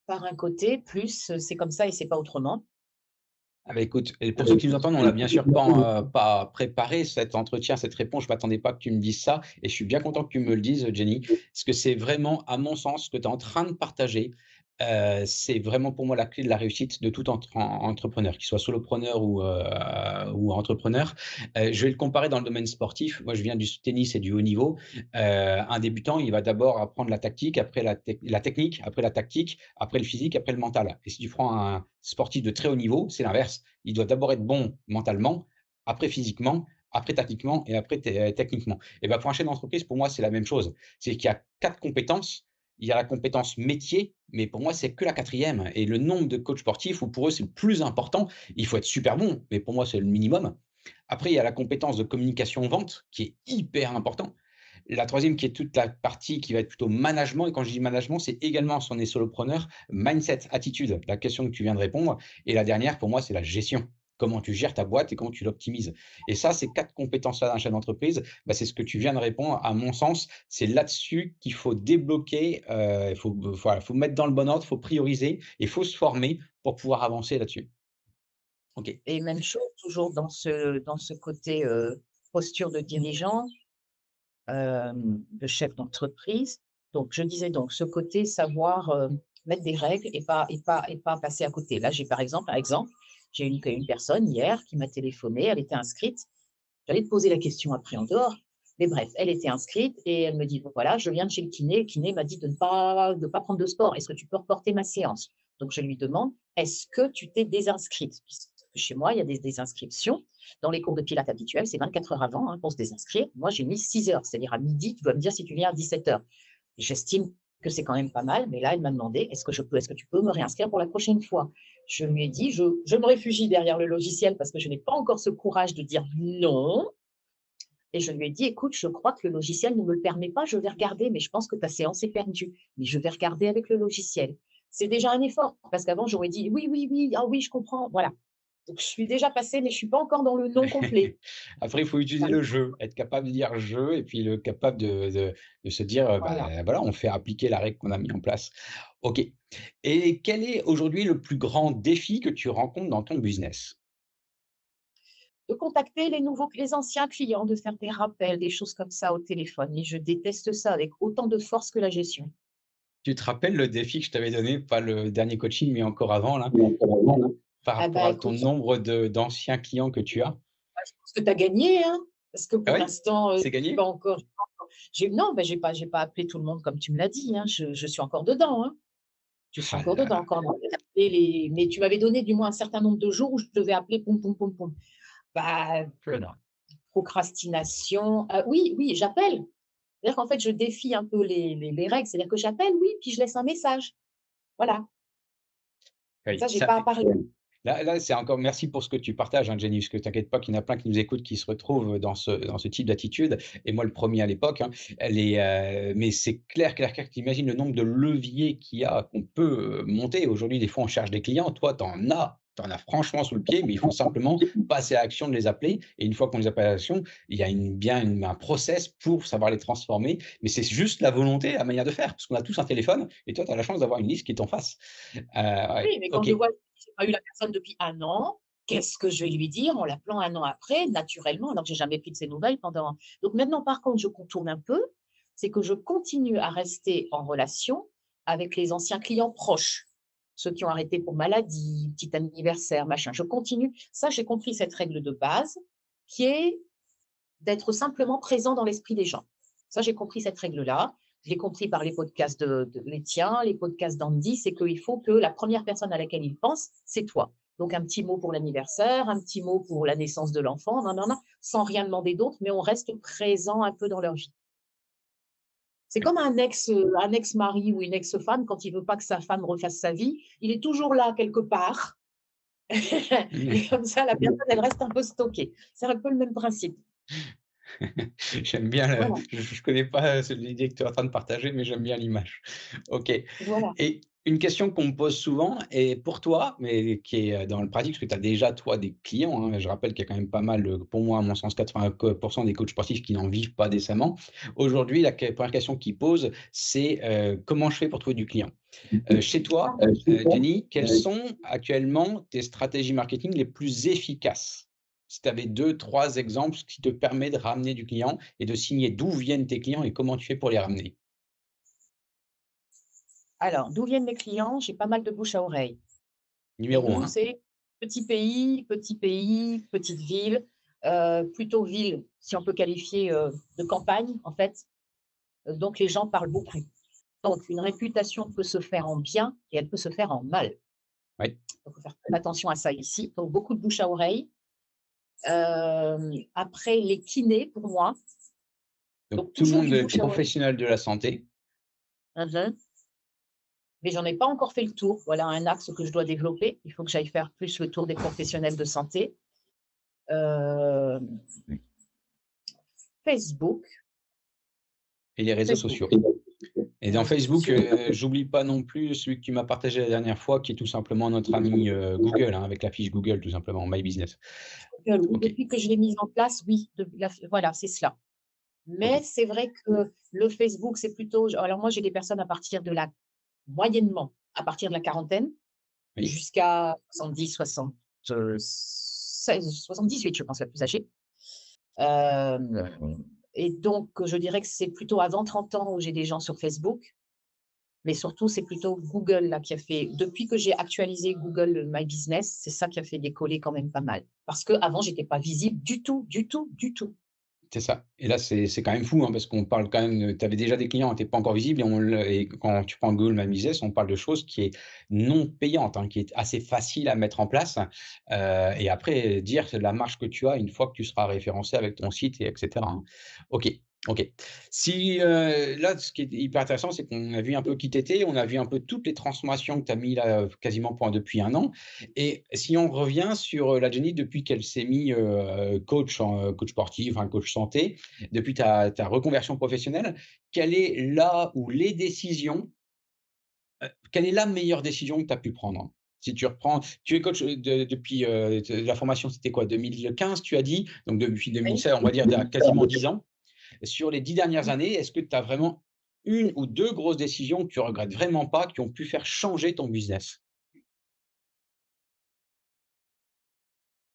par un côté plus, c'est comme ça et c'est pas autrement. Ah bah, écoute, et pour ceux qui nous entendent, on l'a bien sûr pas préparé cet entretien, cette réponse. Je m'attendais pas que tu me dises ça et je suis bien content que tu me le dises, Jenny, parce que c'est vraiment, à mon sens, ce que tu es en train de partager. C'est vraiment pour moi la clé de la réussite de tout entrepreneur, qu'il soit solopreneur ou entrepreneur. Je vais le comparer dans le domaine sportif. Moi, je viens du tennis et du haut niveau. Un débutant, il va d'abord apprendre la tactique, après la technique, après la tactique, après le physique, après le mental. Et si tu prends un sportif de très haut niveau, c'est l'inverse. Il doit d'abord être bon mentalement, après physiquement, après tactiquement et après techniquement. Et ben, pour un chef d'entreprise, pour moi, c'est la même chose. C'est qu'il y a 4 compétences. Il y a la compétence métier, mais pour moi, c'est que la quatrième. Et le nombre de coachs sportifs où pour eux, c'est le plus important. Il faut être super bon, mais pour moi, c'est le minimum. Après, il y a la compétence de communication-vente qui est hyper important. La troisième qui est toute la partie qui va être plutôt management, et quand je dis management, c'est également si on est solopreneur, mindset, attitude, la question que tu viens de répondre. Et la dernière, pour moi, c'est la gestion. Comment tu gères ta boîte et comment tu l'optimises. Et ça, ces 4 compétences-là d'un chef d'entreprise, bah, c'est ce que tu viens de répondre. À mon sens, c'est là-dessus qu'il faut débloquer, il faut, voilà, faut mettre dans le bon ordre, il faut prioriser et il faut se former pour pouvoir avancer là-dessus. OK. Et même chose, toujours dans ce côté, posture de dirigeant, de chef d'entreprise. Donc je disais donc ce côté savoir, mettre des règles et pas passer à côté. Là, j'ai par exemple, j'ai une personne hier qui m'a téléphoné, elle était inscrite. J'allais te poser la question après en dehors, mais bref, elle était inscrite et elle me dit: «Voilà, je viens de chez le kiné m'a dit de ne pas prendre de sport. Est-ce que tu peux reporter ma séance?» Donc je lui demande: «Est-ce que tu t'es désinscrite?» Puisque chez moi, il y a des désinscriptions. Dans les cours de pilates habituels, c'est 24 heures avant, hein, pour se désinscrire. Moi, j'ai mis 6 heures, c'est-à-dire à midi, tu dois me dire si tu viens à 17 heures. J'estime que c'est quand même pas mal, mais là, elle m'a demandé: «Est-ce que tu peux me réinscrire pour la prochaine fois?» Je lui ai dit: «Je me réfugie derrière le logiciel parce que je n'ai pas encore ce courage de dire non». Et je lui ai dit: «Écoute, je crois que le logiciel ne me le permet pas, je vais regarder, mais je pense que ta séance est perdue. Mais je vais regarder avec le logiciel». C'est déjà un effort, parce qu'avant j'aurais dit: «Oui, oui, oui, ah oui, je comprends», voilà. Donc je suis déjà passée, mais je suis pas encore dans le nom complet. Après, il faut utiliser le jeu, être capable de dire «je» et puis le capable de se dire, Voilà. voilà, on fait appliquer la règle qu'on a mis en place. OK, et quel est aujourd'hui le plus grand défi que tu rencontres dans ton business? De contacter les anciens clients, de faire des rappels, des choses comme ça au téléphone et je déteste ça avec autant de force que la gestion. Tu te rappelles le défi que je t'avais donné, pas le dernier coaching, mais encore avant là, par Ah rapport bah, à ton écoute, nombre d'anciens clients que tu as? je pense que tu as gagné, hein, parce que Ah pour oui? l'instant, C'est j'ai pas gagné? encore non, bah, j'ai pas appelé tout le monde comme tu me l'as dit, hein, je suis encore dedans, hein. Je suis Ah encore là dedans, là. encore en train d'appeler les mais tu m'avais donné du moins un certain nombre de jours où je devais appeler poum, poum, poum, poum. Bah, Non. procrastination, oui, oui, j'appelle. C'est-à-dire qu'en fait, je défie un peu les règles, c'est-à-dire que j'appelle, oui, puis je laisse un message. Voilà, Oui, ça, j'ai ça pas à parler. là, c'est encore merci pour ce que tu partages, hein, Jenny, parce que t'inquiète pas qu'il y en a plein qui nous écoutent, qui se retrouvent dans ce type d'attitude et moi le premier à l'époque, hein. Mais c'est clair, tu imagines le nombre de leviers qu'il y a, qu'on peut, monter. Aujourd'hui, des fois, on cherche des clients. Toi, tu en as franchement sous le pied, mais il faut simplement passer à l'action, de les appeler et une fois qu'on les appelle à l'action, il y a un process pour savoir les transformer. Mais c'est juste la volonté, la manière de faire, parce qu'on a tous un téléphone et toi, tu as la chance d'avoir une liste qui est en face. Ouais, Oui, mais quand OK. je vois que j'ai pas eu la personne depuis un an, qu'est-ce que je vais lui dire en l'appelant un an après, naturellement, alors que j'ai jamais pris de ses nouvelles pendant donc maintenant, par contre, je contourne un peu, c'est que je continue à rester en relation avec les anciens clients proches, ceux qui ont arrêté pour maladie, petit anniversaire, machin. Je continue. Ça, j'ai compris cette règle de base qui est d'être simplement présent dans l'esprit des gens. Ça, j'ai compris cette règle-là. Je l'ai compris par les podcasts de les tiens, les podcasts d'Andy, c'est qu'il faut que la première personne à laquelle il pense, c'est toi. Donc un petit mot pour l'anniversaire, un petit mot pour la naissance de l'enfant, non, non, non, sans rien demander d'autre, mais on reste présent un peu dans leur vie. C'est comme un ex-mari ou une ex-femme, quand il veut pas que sa femme refasse sa vie, il est toujours là quelque part. Et comme ça, la personne, elle reste un peu stockée. C'est un peu le même principe. J'aime bien Voilà, je connais pas, l'idée que tu es en train de partager, mais j'aime bien l'image. OK, voilà. et une question qu'on me pose souvent et pour toi, mais qui est, dans le pratique, parce que tu as déjà toi des clients, hein. Je rappelle qu'il y a quand même pas mal, pour moi, à mon sens, 80 des coachs sportifs qui n'en vivent pas décemment. Aujourd'hui, la 1re question qu'ils posent, c'est, «Comment je fais pour trouver du client?» Chez toi, Jenny, quelles sont actuellement tes stratégies marketing les plus efficaces? Si tu avais 2-3 exemples qui te permet de ramener du client et de signer d'où viennent tes clients et comment tu fais pour les ramener? Alors, d'où viennent mes clients? J'ai pas mal de bouche à oreille et Numéro nous, un. c'est petit pays, petite ville, plutôt ville, si on peut qualifier, de campagne, en fait, donc les gens parlent beaucoup. Donc une réputation peut se faire en bien et elle peut se faire en mal. Oui, Donc il faut faire très attention à ça ici. Donc beaucoup de bouche à oreille. Après les kinés pour moi, donc donc tout le toujours monde du est bouche à oreille. professionnel de la santé. Mmh. Mais j'en ai pas encore fait le tour. Voilà un axe que je dois développer. Il faut que j'aille faire plus le tour des professionnels de santé. Hem, Facebook, Et les réseaux Facebook, sociaux. Et les dans réseaux Facebook, sociaux. j'oublie pas non plus celui que tu m'as partagé la dernière fois, qui est tout simplement notre ami, Google, hein, avec la fiche Google tout simplement, My Business. Google, oui, OK, depuis que je l'ai mise en place, oui, voilà, c'est cela. Mais OK. c'est vrai que le Facebook, c'est plutôt alors moi, j'ai des personnes à partir de la moyennement, à partir de la quarantaine, Oui. jusqu'à 78, je pense, la plus âgée. Et donc je dirais que c'est plutôt avant 30 ans où j'ai des gens sur Facebook, mais surtout, c'est plutôt Google, là, qui a fait depuis que j'ai actualisé Google My Business, c'est ça qui a fait décoller quand même pas mal. Parce qu'avant, j'étais pas visible du tout, du tout, du tout. C'est ça et là, c'est quand même fou, hein, parce qu'on parle quand même, tu avais déjà des clients, tu étais pas encore visible et quand tu prends Google My Business, on parle de choses qui est non payante, hein, qui est assez facile à mettre en place, et après dire la marge que tu as une fois que tu seras référencé avec ton site et cetera, hein. OK, OK. Si, là, ce qui est hyper intéressant, c'est qu'on a vu un peu qui tu étais, on a vu un peu toutes les transformations que tu as mis là, quasiment depuis un an et si on revient sur, la Jenny depuis qu'elle s'est mis, coach sportif, enfin coach santé, depuis ta reconversion professionnelle, quelle est la ou les décisions, quelle est la meilleure décision que tu as pu prendre? Si tu reprends, tu es coach depuis la formation, c'était quoi, 2015, tu as dit? Donc depuis Oui. 2016, on va dire, il y a quasiment 10 ans. Sur les 10 dernières années, est-ce que tu as vraiment une ou 2 grosses décisions que tu regrettes vraiment pas, qui ont pu faire changer ton business?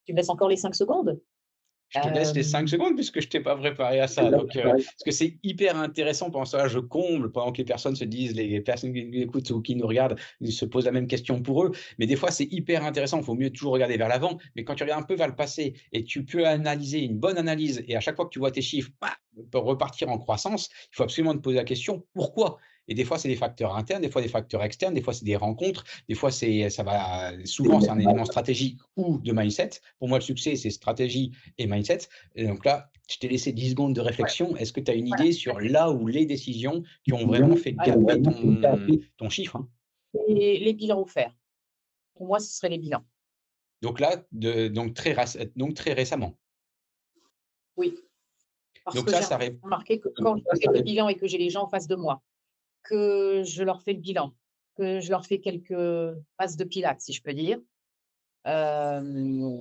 Tu me laisses encore les 5 secondes? Je te laisse les 5 Hem, secondes puisque je t'ai pas préparé à ça, donc parce que c'est hyper intéressant. Pendant ça, je comble pendant que les personnes se disent, les personnes qui nous écoutent ou qui nous regardent, ils se posent la même question pour eux. Mais des fois, c'est hyper intéressant. Il faut mieux toujours regarder vers l'avant, mais quand tu regardes un peu vers le passé et tu peux analyser une bonne analyse et à chaque fois que tu vois tes chiffres, repartir en croissance, il faut absolument te poser la question: «Pourquoi?» Et des fois, c'est des facteurs internes, des fois des facteurs externes, des fois c'est des rencontres, des fois ça va souvent c'est un élément stratégique ou de mindset. Pour moi, le succès, c'est stratégie et mindset. Et donc là, je t'ai laissé 10 secondes de ouais, réflexion. Est-ce que tu as une voilà. idée sur là où les décisions qui ont vraiment fait Alors, grimper ton chiffre, hein? les bilans offerts. Pour moi, ce serait les bilans. Donc là, donc très récemment. Oui, parce Donc que j'ai ça ré remarqué que quand je fais le bilan et que j'ai les gens en face de moi, que je leur fais le bilan, que je leur fais quelques passes de pilates, si je peux dire, hem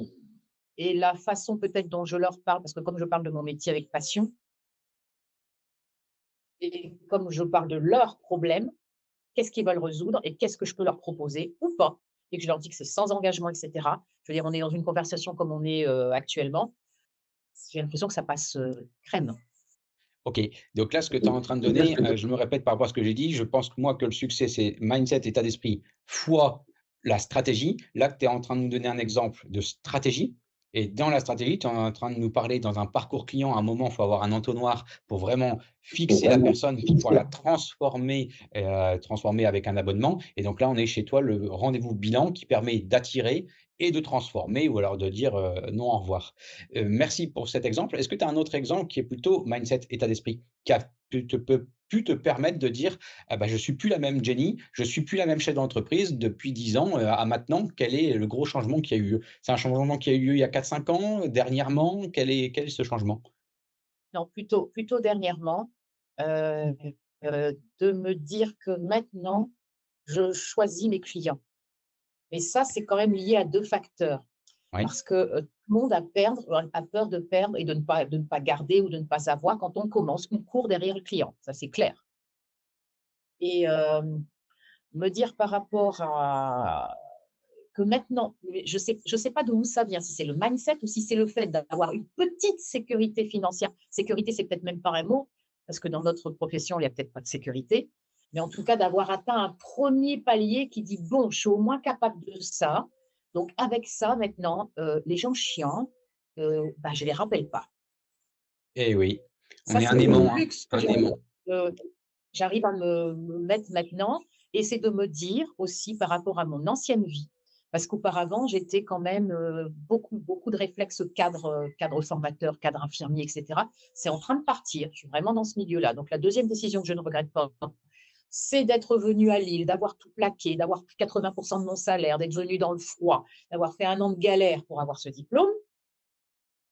et la façon peut-être dont je leur parle, parce que comme je parle de mon métier avec passion et comme je parle de leurs problèmes, qu'est-ce qu'ils veulent résoudre et qu'est-ce que je peux leur proposer ou pas et que je leur dis que c'est sans engagement et cetera. Je veux dire, on est dans une conversation comme on est, actuellement, j'ai l'impression que ça passe, crème. OK. Donc là, ce que tu es en train de donner, je me répète par rapport à ce que j'ai dit, je pense que moi que le succès, c'est mindset, état d'esprit, fois la stratégie. Là, tu es en train de nous donner un exemple de stratégie et dans la stratégie, tu es en train de nous parler dans un parcours client, à un moment, il faut avoir un entonnoir pour vraiment fixer la personne, pour pouvoir la transformer avec un abonnement et donc là, on est chez toi, le rendez-vous bilan qui permet d'attirer et de transformer ou alors de dire, non, au revoir. Merci pour cet exemple. Est-ce que tu as un autre exemple qui est plutôt mindset, état d'esprit, qui a pu te permettre de dire: «Ah bah, je suis plus la même Jenny, je suis plus la même chef d'entreprise depuis 10 ans, à maintenant». Quel est le gros changement qui a eu lieu? C'est un changement qui a eu lieu il y a 4 5 ans, dernièrement? Quel est ce changement? Non, plutôt dernièrement, heu de me dire que maintenant, je choisis mes clients. Et ça, c'est quand même lié à 2 facteurs. Oui, Parce que, tout le monde a peur de perdre et de ne pas garder ou de ne pas avoir quand on commence. On court derrière le client, ça c'est clair. Et me dire par rapport à que maintenant, mais je sais pas d'où ça vient, si c'est le mindset ou si c'est le fait d'avoir une petite sécurité financière. Sécurité, c'est peut-être même pas un mot, parce que dans notre profession, il y a peut-être pas de sécurité. Mais en tout cas, d'avoir atteint un premier palier qui dit: «Bon, je suis au moins capable de ça, donc avec ça maintenant, les gens chiants, bah, je les rappelle pas». eh oui, on Ça, est c'est un le aimant, hein, luxe que un aimant. j'arrive à me mettre maintenant et c'est de me dire aussi par rapport à mon ancienne vie, parce qu'auparavant j'étais quand même, beaucoup de réflexes cadre formateur, cadre infirmier et cetera. C'est en train de partir, je suis vraiment dans ce milieu-là. Donc la deuxième décision que je ne regrette pas, c'est d'être venue à Lille, d'avoir tout plaqué, d'avoir pris 80 de mon salaire, d'être venue dans le froid, d'avoir fait 1 an de galère pour avoir ce diplôme,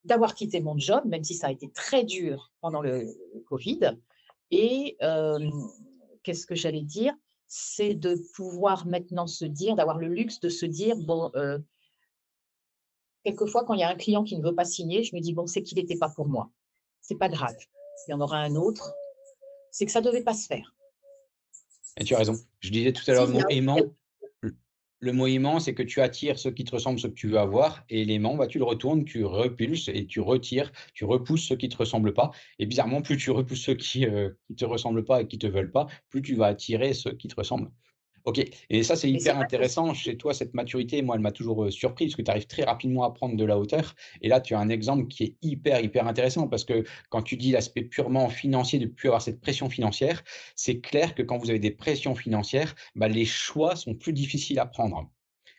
d'avoir quitté mon job, même si ça a été très dur pendant le covid et qu'est-ce que j'allais dire? C'est de pouvoir maintenant se dire, d'avoir le luxe de se dire: «Bon, quelquefois quand il y a un client qui ne veut pas signer, je me dis: "Bon, c'est qu'il n'était pas pour moi. C'est pas grave, il y en aura un autre, c'est que ça devait pas se faire"». Et tu as raison. Je disais tout à l'heure Si, le mot aimant. Le mot aimant, c'est que tu attires ceux qui te ressemblent, ceux que tu veux avoir et l'aimant, bah, tu le retournes, tu repulses et tu retires, tu repousses ceux qui te ressemblent pas et bizarrement, plus tu repousses ceux qui te ressemblent pas et qui te veulent pas, plus tu vas attirer ceux qui te ressemblent. OK, et ça, c'est mais c'est hyper vrai que intéressant chez toi, cette maturité. Moi, elle m'a toujours, surpris parce que tu arrives très rapidement à prendre de la hauteur et là, tu as un exemple qui est hyper, hyper intéressant parce que quand tu dis l'aspect purement financier, de ne plus avoir cette pression financière, c'est clair que quand vous avez des pressions financières, bah, les choix sont plus difficiles à prendre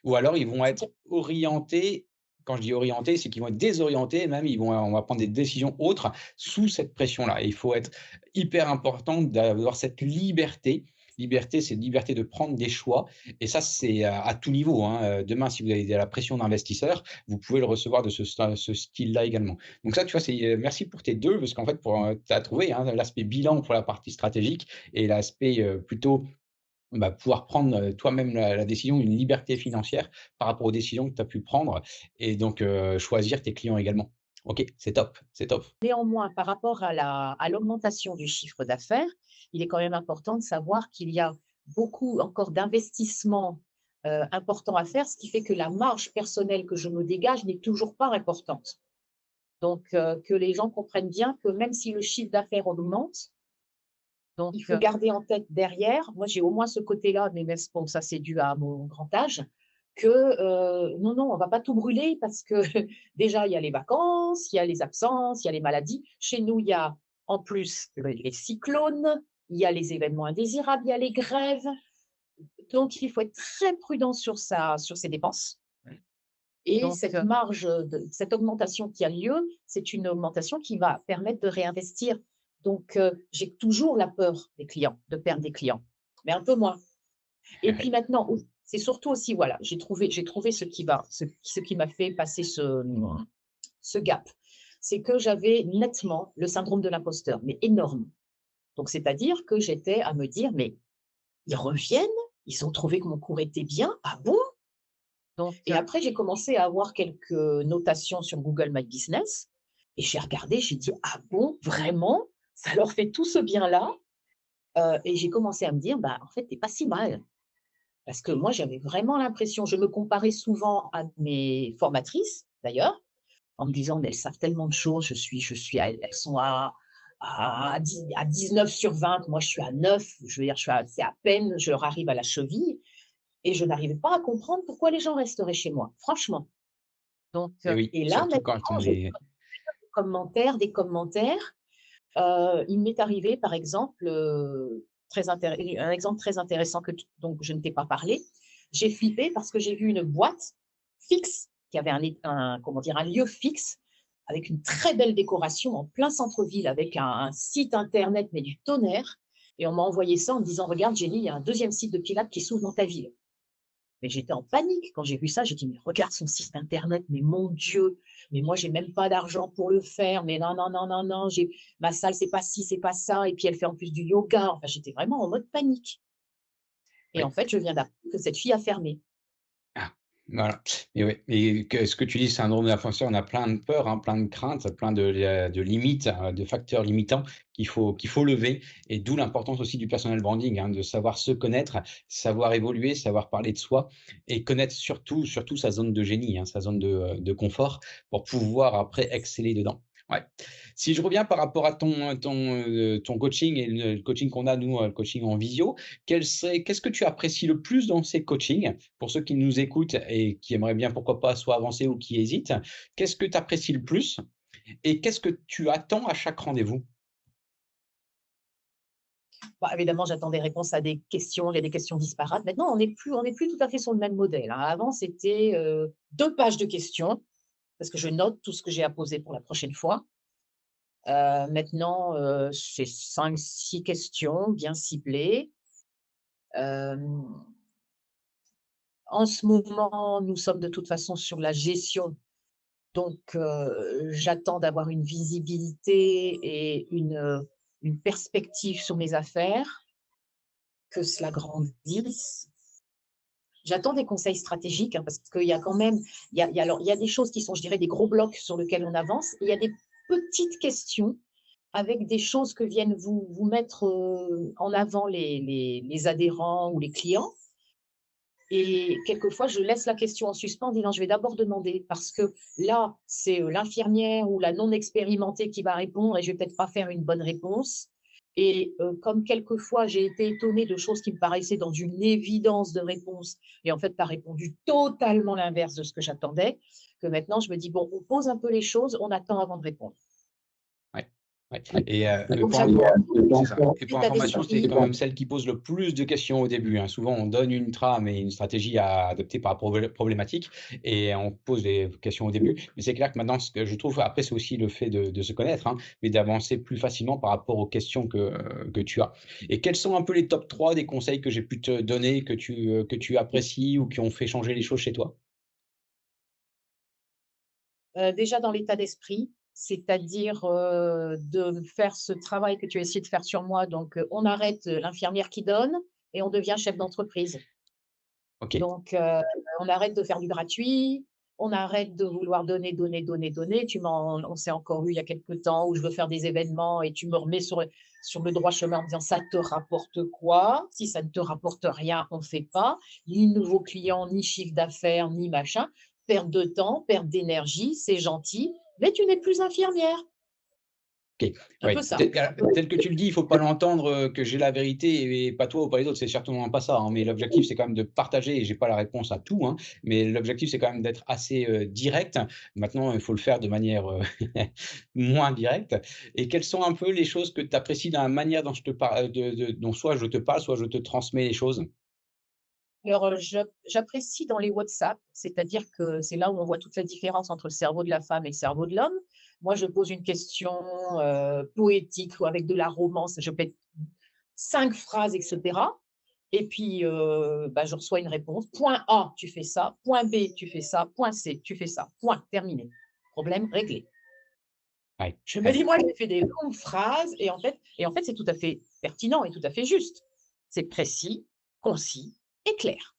ou alors ils vont tout être orientés. Quand je dis orientés, c'est qu'ils vont être désorientés, même on va prendre des décisions autres sous cette pression-là et il faut être hyper important d'avoir cette liberté. Liberté, c'est liberté de prendre des choix et ça, c'est à tout niveau, hein. Demain, si vous avez de la pression d'investisseur, vous pouvez le recevoir de ce style-là également. Donc ça, tu vois, merci pour tes 2 parce qu'en fait, tu as trouvé, hein, l'aspect bilan pour la partie stratégique et l'aspect, plutôt bah, pouvoir prendre, toi-même la décision, une liberté financière par rapport aux décisions que tu as pu prendre et donc choisir tes clients également. OK, c'est top, c'est top. Néanmoins, par rapport à l'augmentation du chiffre d'affaires, il est quand même important de savoir qu'il y a beaucoup encore d'investissements, importants à faire, ce qui fait que la marge personnelle que je me dégage n'est toujours pas importante. Donc, que les gens comprennent bien que même si le chiffre d'affaires augmente, donc il faut garder en tête derrière, moi j'ai au moins ce côté-là, mais bon ça c'est dû à mon grand âge, que, non, non, on va pas tout brûler parce que déjà il y a les vacances, il y a les absences, il y a les maladies. Chez nous, il y a en plus les cyclones, il y a les événements indésirables, il y a les grèves. Donc il faut être très prudent sur ses dépenses et donc cette marge de cette augmentation qui a lieu, c'est une augmentation qui va permettre de réinvestir. Donc j'ai toujours la peur des clients, de perdre des clients, mais un peu moins. Et puis maintenant, c'est surtout aussi, voilà, j'ai trouvé ce qui m'a fait passer ce gap. C'est que j'avais nettement le syndrome de l'imposteur, mais énorme. Donc, c'est-à-dire que j'étais à me dire, mais ils reviennent, ils ont trouvé que mon cours était bien, ah bon? Et après, j'ai commencé à avoir quelques notations sur Google My Business et j'ai regardé, j'ai dit, ah bon, vraiment? Ça leur fait tout ce bien-là? Et j'ai commencé à me dire, bah, en fait, t'es pas si mal. Parce que moi, j'avais vraiment l'impression, je me comparais souvent à mes formatrices, d'ailleurs, en me disant: «Mais elles savent tellement de choses, elles sont à 19 sur 20, moi je suis à 9, je veux dire, c'est à peine, je leur arrive à la cheville» et je n'arrivais pas à comprendre pourquoi les gens resteraient chez moi, franchement. Donc Et oui, et là, surtout quand maintenant, on j'ai est des commentaires. Il m'est arrivé, par exemple, un exemple très intéressant dont je ne t'ai pas parlé. J'ai flippé parce que j'ai vu une boîte fixe qui avait comment dire, un lieu fixe avec une très belle décoration en plein centre-ville avec un site internet, mais du tonnerre. Et on m'a envoyé ça en me disant, regarde, Jenny, il y a un deuxième site de Pilates qui s'ouvre dans ta ville. Mais j'étais en panique quand j'ai vu ça. J'ai dit, mais regarde son site internet, mais mon Dieu, mais moi, j'ai même pas d'argent pour le faire. Mais non, non, non, non, non, ma salle, c'est pas ci, c'est pas ça. Et puis, elle fait en plus du yoga. Enfin, j'étais vraiment en mode panique. Et en oui. fait, je viens d'apprendre que cette fille a fermé. Ah, voilà. Et oui, et que ce que tu dis, syndrome de l'imposteur, on a plein de peurs, hein, plein de craintes, plein de limites, de facteurs limitants qu'il faut lever et d'où l'importance aussi du personal branding, hein, de savoir se connaître, savoir évoluer, savoir parler de soi et connaître surtout sa zone de génie, hein, sa zone de confort pour pouvoir après exceller dedans. Ouais. Si je reviens par rapport à ton coaching et le coaching qu'on a nous, le coaching en visio, qu'est-ce que tu apprécies le plus dans ces coachings? Pour ceux qui nous écoutent et qui aimeraient bien, pourquoi pas, soit avancer ou qui hésitent, qu'est-ce que tu apprécies le plus et qu'est-ce que tu attends à chaque rendez-vous? Bah, évidemment, j'attends des réponses à des questions. Il y a des questions disparates. Maintenant, on n'est plus tout à fait sur le même modèle, hein. Avant, c'était 2 pages de questions parce que je note tout ce que j'ai à poser pour la prochaine fois. Maintenant, c'est 5, 6 questions bien ciblées. Hem, En ce moment, nous sommes de toute façon sur la gestion, donc j'attends d'avoir une visibilité et une perspective sur mes affaires, que cela grandisse. J'attends des conseils stratégiques, hein, parce qu'il y a quand même alors il y a des choses qui sont, je dirais, des gros blocs sur lesquels on avance et il y a des petites questions avec des choses que viennent vous mettre, en avant les adhérents ou les clients et quelquefois, je laisse la question en suspens en disant: «Je vais d'abord demander» parce que là, c'est, l'infirmière ou la non expérimentée qui va répondre et je vais peut-être pas faire une bonne réponse et comme quelquefois j'ai été étonnée de choses qui me paraissaient dans une évidence de réponse et en fait, tu as répondu totalement l'inverse de ce que j'attendais, que maintenant je me dis: «Bon, on pose un peu les choses, on attend avant de répondre». Ouais, ouais et Donc pour j'attends c'est ça et pour l'état information, c'est d'esprit. quand même celle qui pose le plus de questions au début, hein. Souvent, on donne une trame et une stratégie à adopter par problématique et on pose des questions au début. Mais c'est clair que maintenant, ce que je trouve après, c'est aussi le fait de se connaître, hein, mais d'avancer plus facilement par rapport aux questions que tu as. Et quels sont un peu les top 3 des conseils que j'ai pu te donner, que tu apprécies ou qui ont fait changer les choses chez toi? Déjà dans l'état d'esprit, c'est-à-dire, de faire ce travail que tu as essayé de faire sur moi, donc on arrête, l'infirmière qui donne, et on devient chef d'entreprise. OK. Donc, on arrête de faire du gratuit, on arrête de vouloir donner, donner, donner, donner. On s'est encore eu il y a quelque temps où je veux faire des événements et tu me remets sur le droit chemin en me disant: «Ça te rapporte quoi? Si ça ne te rapporte rien, on ne fait pas. Ni nouveaux clients, ni chiffre d'affaires, ni machin. Perte de temps, perte d'énergie, c'est gentil, mais tu n'es plus infirmière». OK, Un ouais, peu ça. tel que tu le dis, il faut pas l'entendre, que j'ai la vérité et pas toi ou pas les autres, c'est certainement pas ça, hein, mais l'objectif, c'est quand même de partager et j'ai pas la réponse à tout, hein, mais l'objectif, c'est quand même d'être assez, direct. Maintenant, il faut le faire de manière, moins directe et quelles sont un peu les choses que tu apprécies dans la manière dont je te parle, de dont soit je te parle, soit je te transmets les choses? Alors, j'apprécie dans les WhatsApp, c'est-à-dire que c'est là où on voit toute la différence entre le cerveau de la femme et le cerveau de l'homme. Moi, je pose une question, poétique ou avec de la romance, je peux être 5 phrases et cetera et puis, bah, je reçois une réponse. Point A, tu fais ça. Point B, tu fais ça. Point C, tu fais ça. Point, terminé. Problème réglé. Ouais, Je me ouais. dis: «Moi, j'ai fait des longues phrases» et en fait, c'est tout à fait pertinent et tout à fait juste. C'est précis, concis et clair.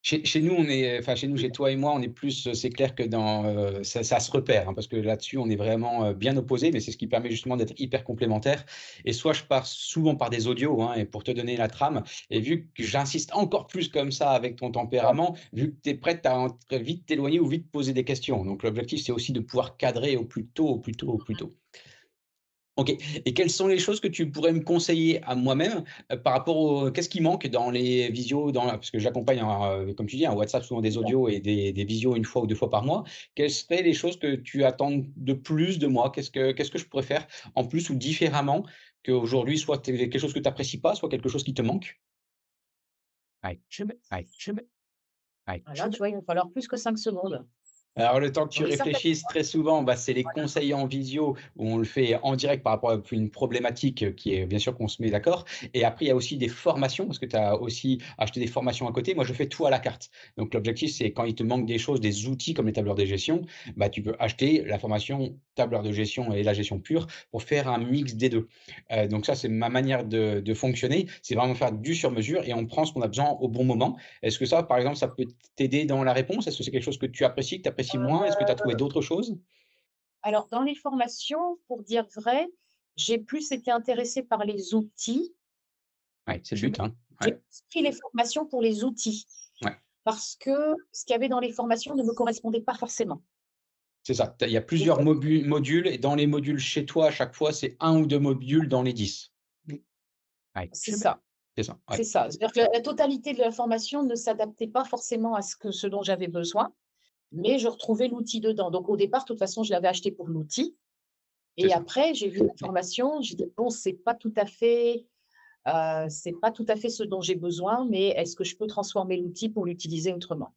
Chez nous, on est enfin, chez nous, chez toi et moi, on est plus, c'est clair que dans, ça se repère, hein, parce que là-dessus, on est vraiment, bien opposés, mais c'est ce qui permet justement d'être hyper complémentaires et soit je pars souvent par des audios, hein, et pour te donner la trame et vu que j'insiste encore plus comme ça avec ton tempérament, vu que tu es prête à vite t'éloigner ou vite poser des questions. Donc l'objectif, c'est aussi de pouvoir cadrer au plus tôt, au plus tôt, au plus tôt. OK, et quelles sont les choses que tu pourrais me conseiller à moi-même, par rapport au qu'est-ce qui manque dans les visios, parce que j'accompagne en, comme tu dis, en WhatsApp, souvent des audios et des visios 1 fois ou 2 fois par mois. Quelles seraient les choses que tu attends de plus de moi? Qu'est-ce que je pourrais faire en plus ou différemment qu'aujourd'hui, soit tu quelque chose que tu apprécies pas, soit quelque chose qui te manque? Ouais, Je me ouais, ouais. Ah là, tu vois, il va falloir plus que 5 secondes. Alors le temps que tu J'aurais certainement réfléchisses, très souvent, bah, c'est les conseils en visio où on le fait en direct par rapport à une problématique, qui est bien sûr qu'on se met d'accord et après il y a aussi des formations parce que tu as aussi acheté des formations à côté. Moi, je fais tout à la carte. Donc l'objectif, c'est quand il te manque des choses, des outils comme les tableurs de gestion, bah, tu peux acheter la formation tableur de gestion et la gestion pure pour faire un mix des 2. Donc ça, c'est ma manière de fonctionner. C'est vraiment faire du sur mesure et on prend ce qu'on a besoin au bon moment. Est-ce que ça, par exemple, ça peut t'aider dans la réponse? Est-ce que c'est quelque chose que tu apprécies, que tu apprécies moins? Est-ce que tu as trouvé d'autres choses? Alors dans les formations, pour dire vrai, j'ai plus été intéressée par les outils. Ouais, c'est le Je me but, hein. J'ai Ouais, plus pris les formations pour les outils, ouais, parce que ce qu'il y avait dans les formations ne me correspondait pas forcément. c'est ça. Il y a Et plusieurs modules et dans les modules chez toi, à chaque fois, c'est 1 ou 2 modules dans les 10. Ouais, c'est ça, c'est ça, c'est ouais. ça. C'est-à-dire que la totalité de la formation ne s'adaptait pas forcément à ce dont j'avais besoin, mais je retrouvais l'outil dedans. Donc au départ, de toute façon, je l'avais acheté pour l'outil C'est et ça. après j'ai vu la formation, j'ai dit: «Bon, c'est pas tout à fait ce dont j'ai besoin, mais est-ce que je peux transformer l'outil pour l'utiliser autrement?»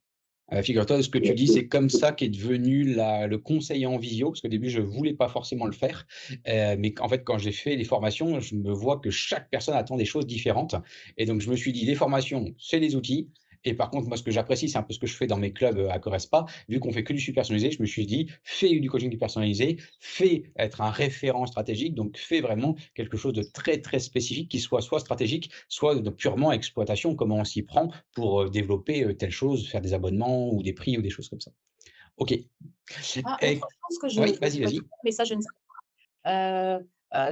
Figure-toi, ce que tu dis, c'est comme ça qu'est devenu le conseiller en visio, parce qu'au début, je voulais pas forcément le faire, mais en fait, quand j'ai fait les formations, je me vois que chaque personne attend des choses différentes et donc je me suis dit: «Les formations, c'est les outils» et par contre, moi, ce que j'apprécie, c'est un peu ce que je fais dans mes clubs, à Corespa. Vu qu'on fait que du super personnalisé, je me suis dit: «Fais du coaching personnalisé, fais être un référent stratégique, donc fais vraiment quelque chose de très, très spécifique qui soit stratégique, soit de purement exploitation, comment on s'y prend pour, développer, telle chose, faire des abonnements ou des prix ou des choses comme ça». OK. Ah, autre Et chose que je oui, vas-y, souhaite vas-y. faire, mais ça je ne sais pas,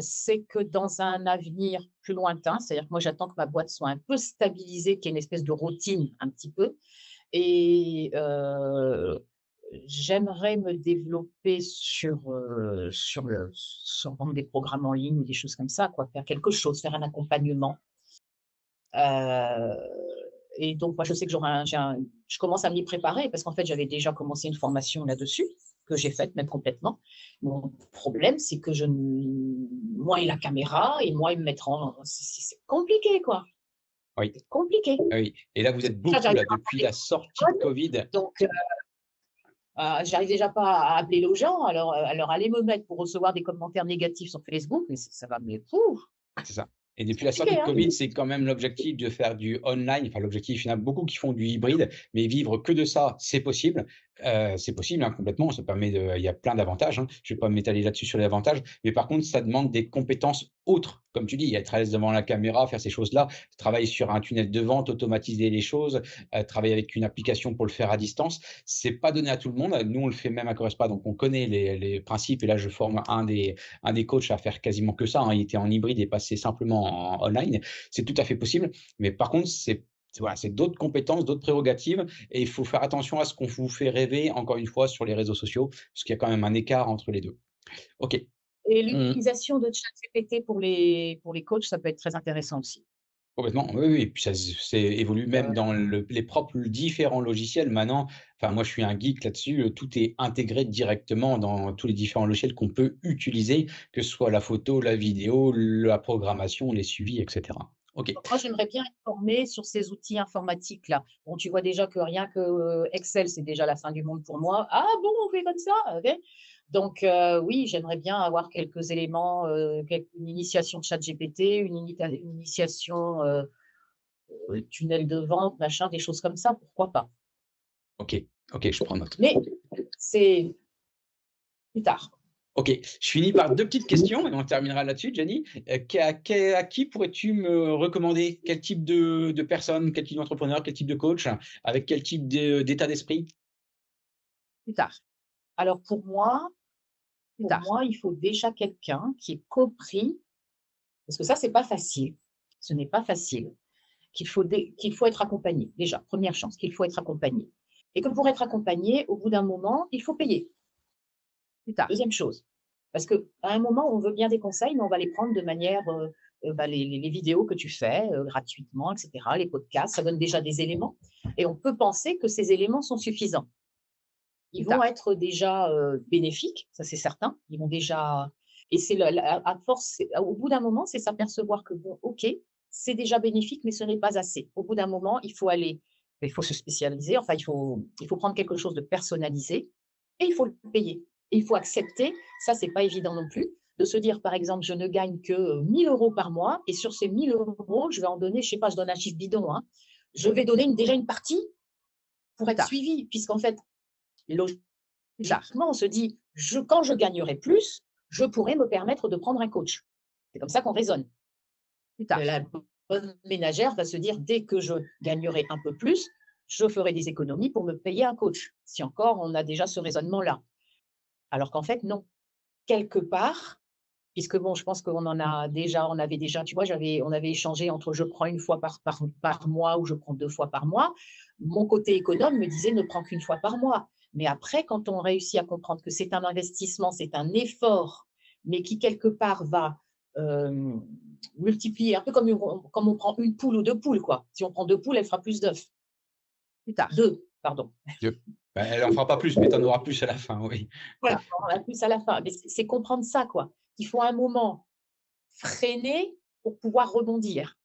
c'est que dans un avenir plus lointain, c'est-à-dire que moi j'attends que ma boîte soit un peu stabilisée, qu'il y ait une espèce de routine un petit peu et j'aimerais me développer sur vendre des programmes en ligne ou des choses comme ça quoi, faire quelque chose, faire un accompagnement. Heu et donc moi, je sais que je commence à m'y préparer parce qu'en fait, j'avais déjà commencé une formation là-dessus, que j'ai faite même complètement. Mon problème, c'est que moi et la caméra et moi et me mettre en c'est compliqué, quoi. Oui, C'est compliqué. oui et là, vous êtes Déjà, beaucoup j'arrive là pas à depuis parler la sortie de au téléphone, covid. donc j'arrive déjà pas à appeler les gens, alors aller me mettre pour recevoir des commentaires négatifs sur Facebook, mais ça va mais ouf, C'est ça et c'est depuis la sortie compliqué, de hein. covid, c'est quand même l'objectif de faire du online, enfin l'objectif, il y en a beaucoup qui font du hybride, mais vivre que de ça, c'est possible. C'est possible, hein, complètement, ça permet de il y a plein d'avantages, hein. Je ne vais pas m'étaler là-dessus sur les avantages, mais par contre, ça demande des compétences autres. Comme tu dis, être à l'aise devant la caméra, faire ces choses-là, travailler sur un tunnel de vente, automatiser les choses, travailler avec une application pour le faire à distance. C'est pas donné à tout le monde. Nous, on le fait même à Correspa, donc on connaît les principes et là, je forme un des coachs à faire quasiment que ça, hein. Il était en hybride et passé simplement en online. C'est tout à fait possible, mais par contre, voilà, c'est d'autres compétences, d'autres prérogatives et il faut faire attention à ce qu'on vous fait rêver, encore une fois, sur les réseaux sociaux, parce qu'il y a quand même un écart entre les 2. OK. Et Mmh, l'utilisation de ChatGPT pour les coachs, ça peut être très intéressant aussi. complètement, oui, oui et puis ça c'est évolue même dans les propres différents logiciels maintenant. Enfin, moi, je suis un geek là-dessus, tout est intégré directement dans tous les différents logiciels qu'on peut utiliser, que ce soit la photo, la vidéo, la programmation, les suivis et cetera. OK. Moi, j'aimerais bien être formée sur ces outils informatiques-là. Bon, tu vois déjà que rien que, Excel, c'est déjà la fin du monde pour moi. «Ah bon, on fait comme ça? OK». Donc oui, j'aimerais bien avoir quelques éléments, une initiation de ChatGPT, une initiation, tunnel de vente, machin, des choses comme ça, pourquoi pas? OK, OK, je prends note. Mais c'est plus tard. OK, je finis par 2 petites questions et on terminera là-dessus, Jenny. À qui pourrais-tu me recommander? Quel type de personne, quel type d'entrepreneur, quel type de coach? Avec quel type d'état d'esprit? Plus tard. Alors pour moi, il faut déjà quelqu'un qui ait compris, parce que ça, c'est pas facile. Ce n'est pas facile. Qu'il faut être accompagné. Déjà, première chance, qu'il faut être accompagné. Et que pour être accompagné, au bout d'un moment, il faut payer. Plus tard. Deuxième chose, parce qu'à un moment, on veut bien des conseils, mais on va les prendre de manière, les vidéos que tu fais, gratuitement, et cetera, les podcasts, ça donne déjà des éléments et on peut penser que ces éléments sont suffisants. Ils vont être déjà, bénéfiques, ça c'est certain. Ils vont déjà et c'est la à force, au bout d'un moment, c'est s'apercevoir que bon, OK, c'est déjà bénéfique, mais ce n'est pas assez. Au bout d'un moment, il faut se spécialiser, enfin il faut prendre quelque chose de personnalisé et il faut le payer. Et il faut accepter, ça c'est pas évident non plus, de se dire par exemple: «Je ne gagne que, 1 000 € par mois et sur ces 1 000 €, je vais en donner», je sais pas, je donne un chiffre bidon, hein, «je vais donner déjà une partie pour être suivi», puisqu'en fait, logiquement, on se dit: «Quand je gagnerai plus, je pourrai me permettre de prendre un coach». C'est comme ça qu'on raisonne. La bonne ménagère va se dire: «Dès que je gagnerai un peu plus, je ferai des économies pour me payer un coach». Si encore on a déjà ce raisonnement-là. Alors qu'en fait, non. Quelque part, puisque bon, je pense on avait déjà, tu vois, on avait échangé entre je prends une fois par mois ou je prends 2 fois par mois. Mon côté économe me disait: «Ne prends qu'une fois par mois». Mais après, quand on réussit à comprendre que c'est un investissement, c'est un effort, mais qui quelque part va, hem, multiplier un peu comme on prend une poule ou 2 poules, quoi. Si on prend 2 poules, elle fera plus d'œufs. Plus tard. 2, pardon. Dieu. Bah, elle en fera pas plus, mais tu en auras plus à la fin, oui. Voilà, on en a plus à la fin. Mais c'est comprendre ça, quoi. Il faut un moment freiner pour pouvoir rebondir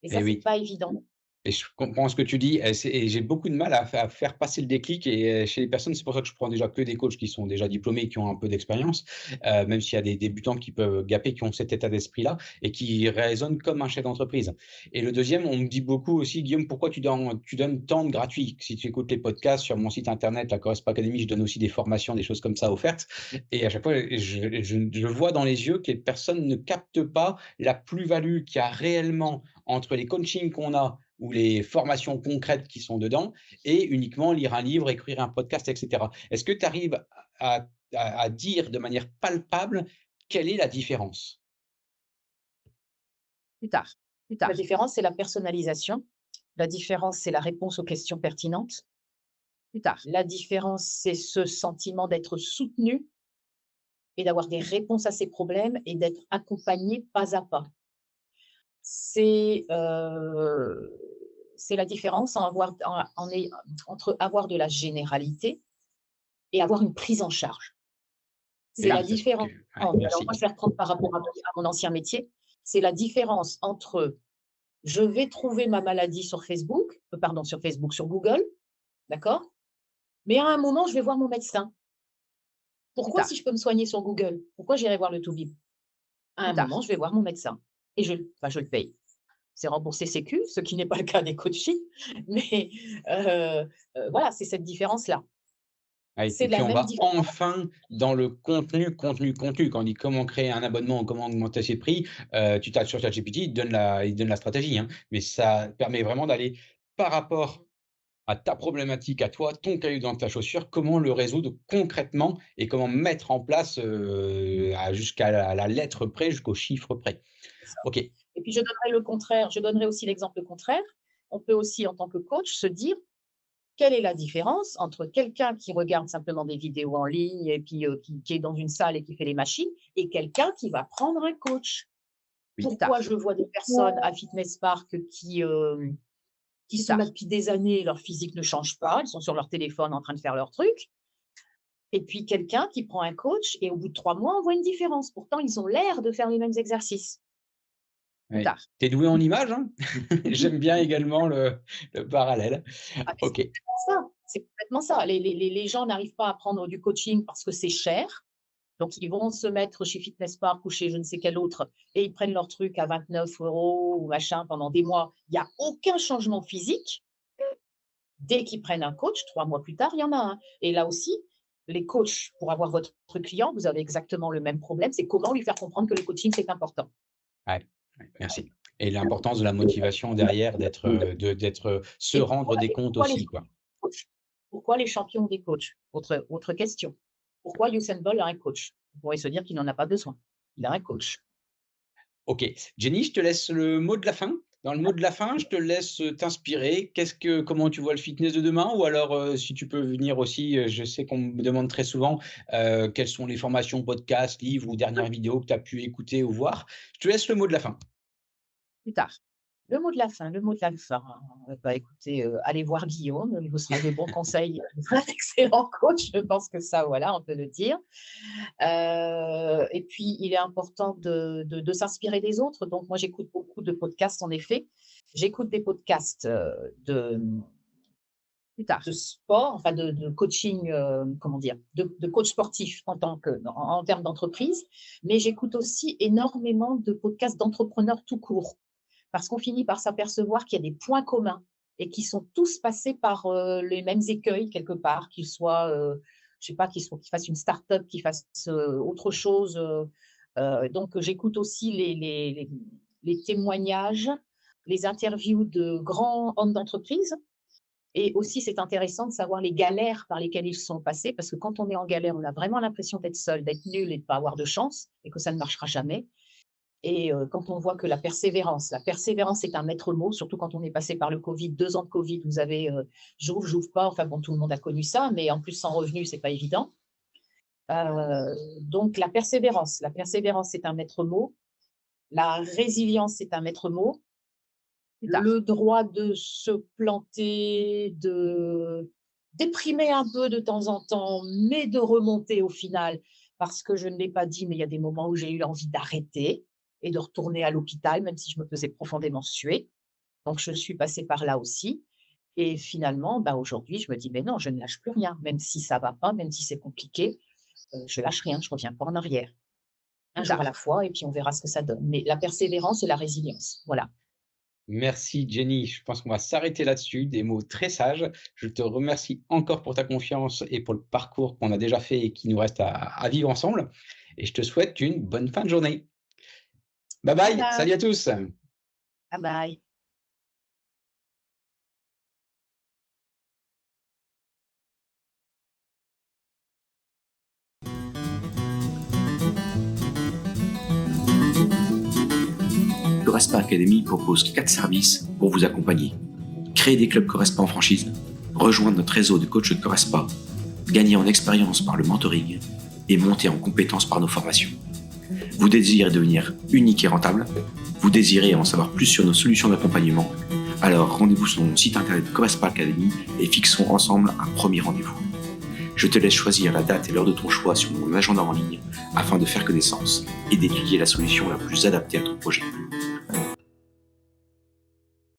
et ça, Et c'est oui. pas évident. Et je comprends ce que tu dis et j'ai beaucoup de mal à faire passer le déclic et chez les personnes, c'est pour ça que je prends déjà que des coachs qui sont déjà diplômés, qui ont un peu d'expérience, même s'il y a des débutants qui peuvent gaper, qui ont cet état d'esprit-là et qui raisonnent comme un chef d'entreprise. Et le deuxième, on me dit beaucoup aussi: «Guillaume, pourquoi tu donnes tant de gratuit?» Si tu écoutes les podcasts sur mon site internet, la Correspa Academy, je donne aussi des formations, des choses comme ça offertes et à chaque fois, je vois dans les yeux que les personnes ne captent pas la plus-value qu'il y a réellement entre les coachings qu'on a ou les formations concrètes qui sont dedans et uniquement lire un livre, écrire un podcast et cetera. Est-ce que tu arrives à dire de manière palpable quelle est la différence? Plus tard. La différence, c'est la personnalisation. La différence, c'est la réponse aux questions pertinentes. Plus tard. La différence, c'est ce sentiment d'être soutenu et d'avoir des réponses à ses problèmes et d'être accompagné pas à pas. C'est, c'est la différence entre avoir de la généralité et avoir une prise en charge. C'est la OK, différence ouais, entre, alors merci. moi je vais reprendre par rapport à mon ancien métier, c'est la différence entre je vais trouver ma maladie sur Google, d'accord? Mais à un moment, je vais voir mon médecin. Pourquoi si je peux me soigner sur Google, pourquoi j'irai voir le Toubib? À un moment, je vais voir mon médecin et je le paye. C'est remboursé sécu, ce qui n'est pas le cas des coachings, mais voilà, c'est cette différence-là. Ouais, C'est et puis la on même va différence. enfin dans le contenu. Quand on dit comment créer un abonnement, comment augmenter ses prix, tu tapes sur ChatGPT, il te donne la stratégie, hein. Mais ça permet vraiment d'aller par rapport à ta problématique, à toi, ton caillou dans ta chaussure, comment le résoudre concrètement et comment mettre en place, jusqu'à la lettre près, jusqu'au chiffre près. OK. Et puis je donnerai le contraire, je donnerai aussi l'exemple contraire. On peut aussi, en tant que coach, se dire: quelle est la différence entre quelqu'un qui regarde simplement des vidéos en ligne et puis, qui est dans une salle et qui fait les machines et quelqu'un qui va prendre un coach? Oui. Pourquoi je vois des personnes à Fitness Park qui sont là depuis des années, leur physique ne change pas, ils sont sur leur téléphone en train de faire leur truc, et puis quelqu'un qui prend un coach et au bout de 3 mois, on voit une différence. Pourtant, ils ont l'air de faire les mêmes exercices. Plus Oui. tard. Tu es doué en images, hein? J'aime bien également le parallèle. Ah mais OK. c'est complètement ça. Les gens n'arrivent pas à prendre du coaching parce que c'est cher. Donc ils vont se mettre chez Fitness Park ou chez je ne sais quel autre et ils prennent leur truc à 29 € ou machin pendant des mois. Il y a aucun changement physique. Dès qu'ils prennent un coach, 3 mois plus tard, il y en a un. Et là aussi, les coachs, pour avoir votre client, vous avez exactement le même problème, c'est comment lui faire comprendre que le coaching, c'est important. Ouais, ouais, merci. Et l'importance de la motivation derrière, se Et rendre des comptes pourquoi les aussi, quoi. coachs? Pourquoi les champions ont des coachs? Autre question. Pourquoi Usain Bolt a un coach? Vous pourriez se dire qu'il n'en a pas besoin. Il a un coach. OK. Jenny, je te laisse le mot de la fin. Dans le mot de la fin, je te laisse, t'inspirer. Comment tu vois le fitness de demain? Ou alors, si tu peux venir aussi, je sais qu'on me demande très souvent, quelles sont les formations, podcasts, livres ou dernières vidéos que tu as pu écouter ou voir. Je te laisse le mot de la fin. Plus tard. Le mot de la fin, bah, écoutez, allez voir Guillaume, il vous sera de bons conseils, un excellent coach, je pense que ça, voilà, on peut le dire. Et puis il est important de s'inspirer des autres, donc moi j'écoute beaucoup de podcasts en effet. J'écoute des podcasts, de sport, enfin de coaching, comment dire? De coach sportif en termes d'entreprise, mais j'écoute aussi énormément de podcasts d'entrepreneurs tout court. Parce qu'on finit par s'apercevoir qu'il y a des points communs et qui sont tous passés par, les mêmes écueils quelque part, qu'ils soient, je sais pas, qu'ils fassent une start-up, qu'ils fassent, autre chose, donc j'écoute aussi les témoignages, les interviews de grands hommes d'entreprise et aussi c'est intéressant de savoir les galères par lesquelles ils sont passés parce que quand on est en galère, on a vraiment l'impression d'être seul, d'être nul et de pas avoir de chance et que ça ne marchera jamais. Et quand on voit que la persévérance est un maître mot, surtout quand on est passé par le Covid, 2 ans de Covid, vous avez, j'ouvre pas, enfin bon, tout le monde a connu ça, mais en plus sans revenu, c'est pas évident. Donc la persévérance est un maître mot, la résilience est un maître mot, le droit de se planter, de déprimer un peu de temps en temps, mais de remonter au final, parce que je ne l'ai pas dit, mais il y a des moments où j'ai eu envie d'arrêter et de retourner à l'hôpital, même si je me faisais profondément suer. Donc je suis passée par là aussi et finalement, bah, aujourd'hui, je me dis: «Mais non, je ne lâche plus rien, même si ça va pas, même si c'est compliqué, je lâche rien, je reviens pas en arrière. Un jour à la fois et puis on verra ce que ça donne». Mais la persévérance et la résilience, voilà. Merci Jenny, je pense qu'on va s'arrêter là-dessus, des mots très sages. Je te remercie encore pour ta confiance et pour le parcours qu'on a déjà fait et qui nous reste à vivre ensemble et je te souhaite une bonne fin de journée. Bye bye, Voilà, salut à tous. bye bye. Corespa Academy propose 4 services pour vous accompagner. Créer des clubs Corespa en franchise, rejoindre notre réseau de coachs de Corespa, gagner en expérience par le mentoring et monter en compétences par nos formations. Vous désirez devenir unique et rentable? Vous désirez en savoir plus sur nos solutions d'accompagnement? Alors rendez-vous sur mon site internet Corespa Academy et fixons ensemble un premier rendez-vous. Je te laisse choisir la date et l'heure de ton choix sur mon agenda en ligne afin de faire connaissance et d'étudier la solution la plus adaptée à ton projet.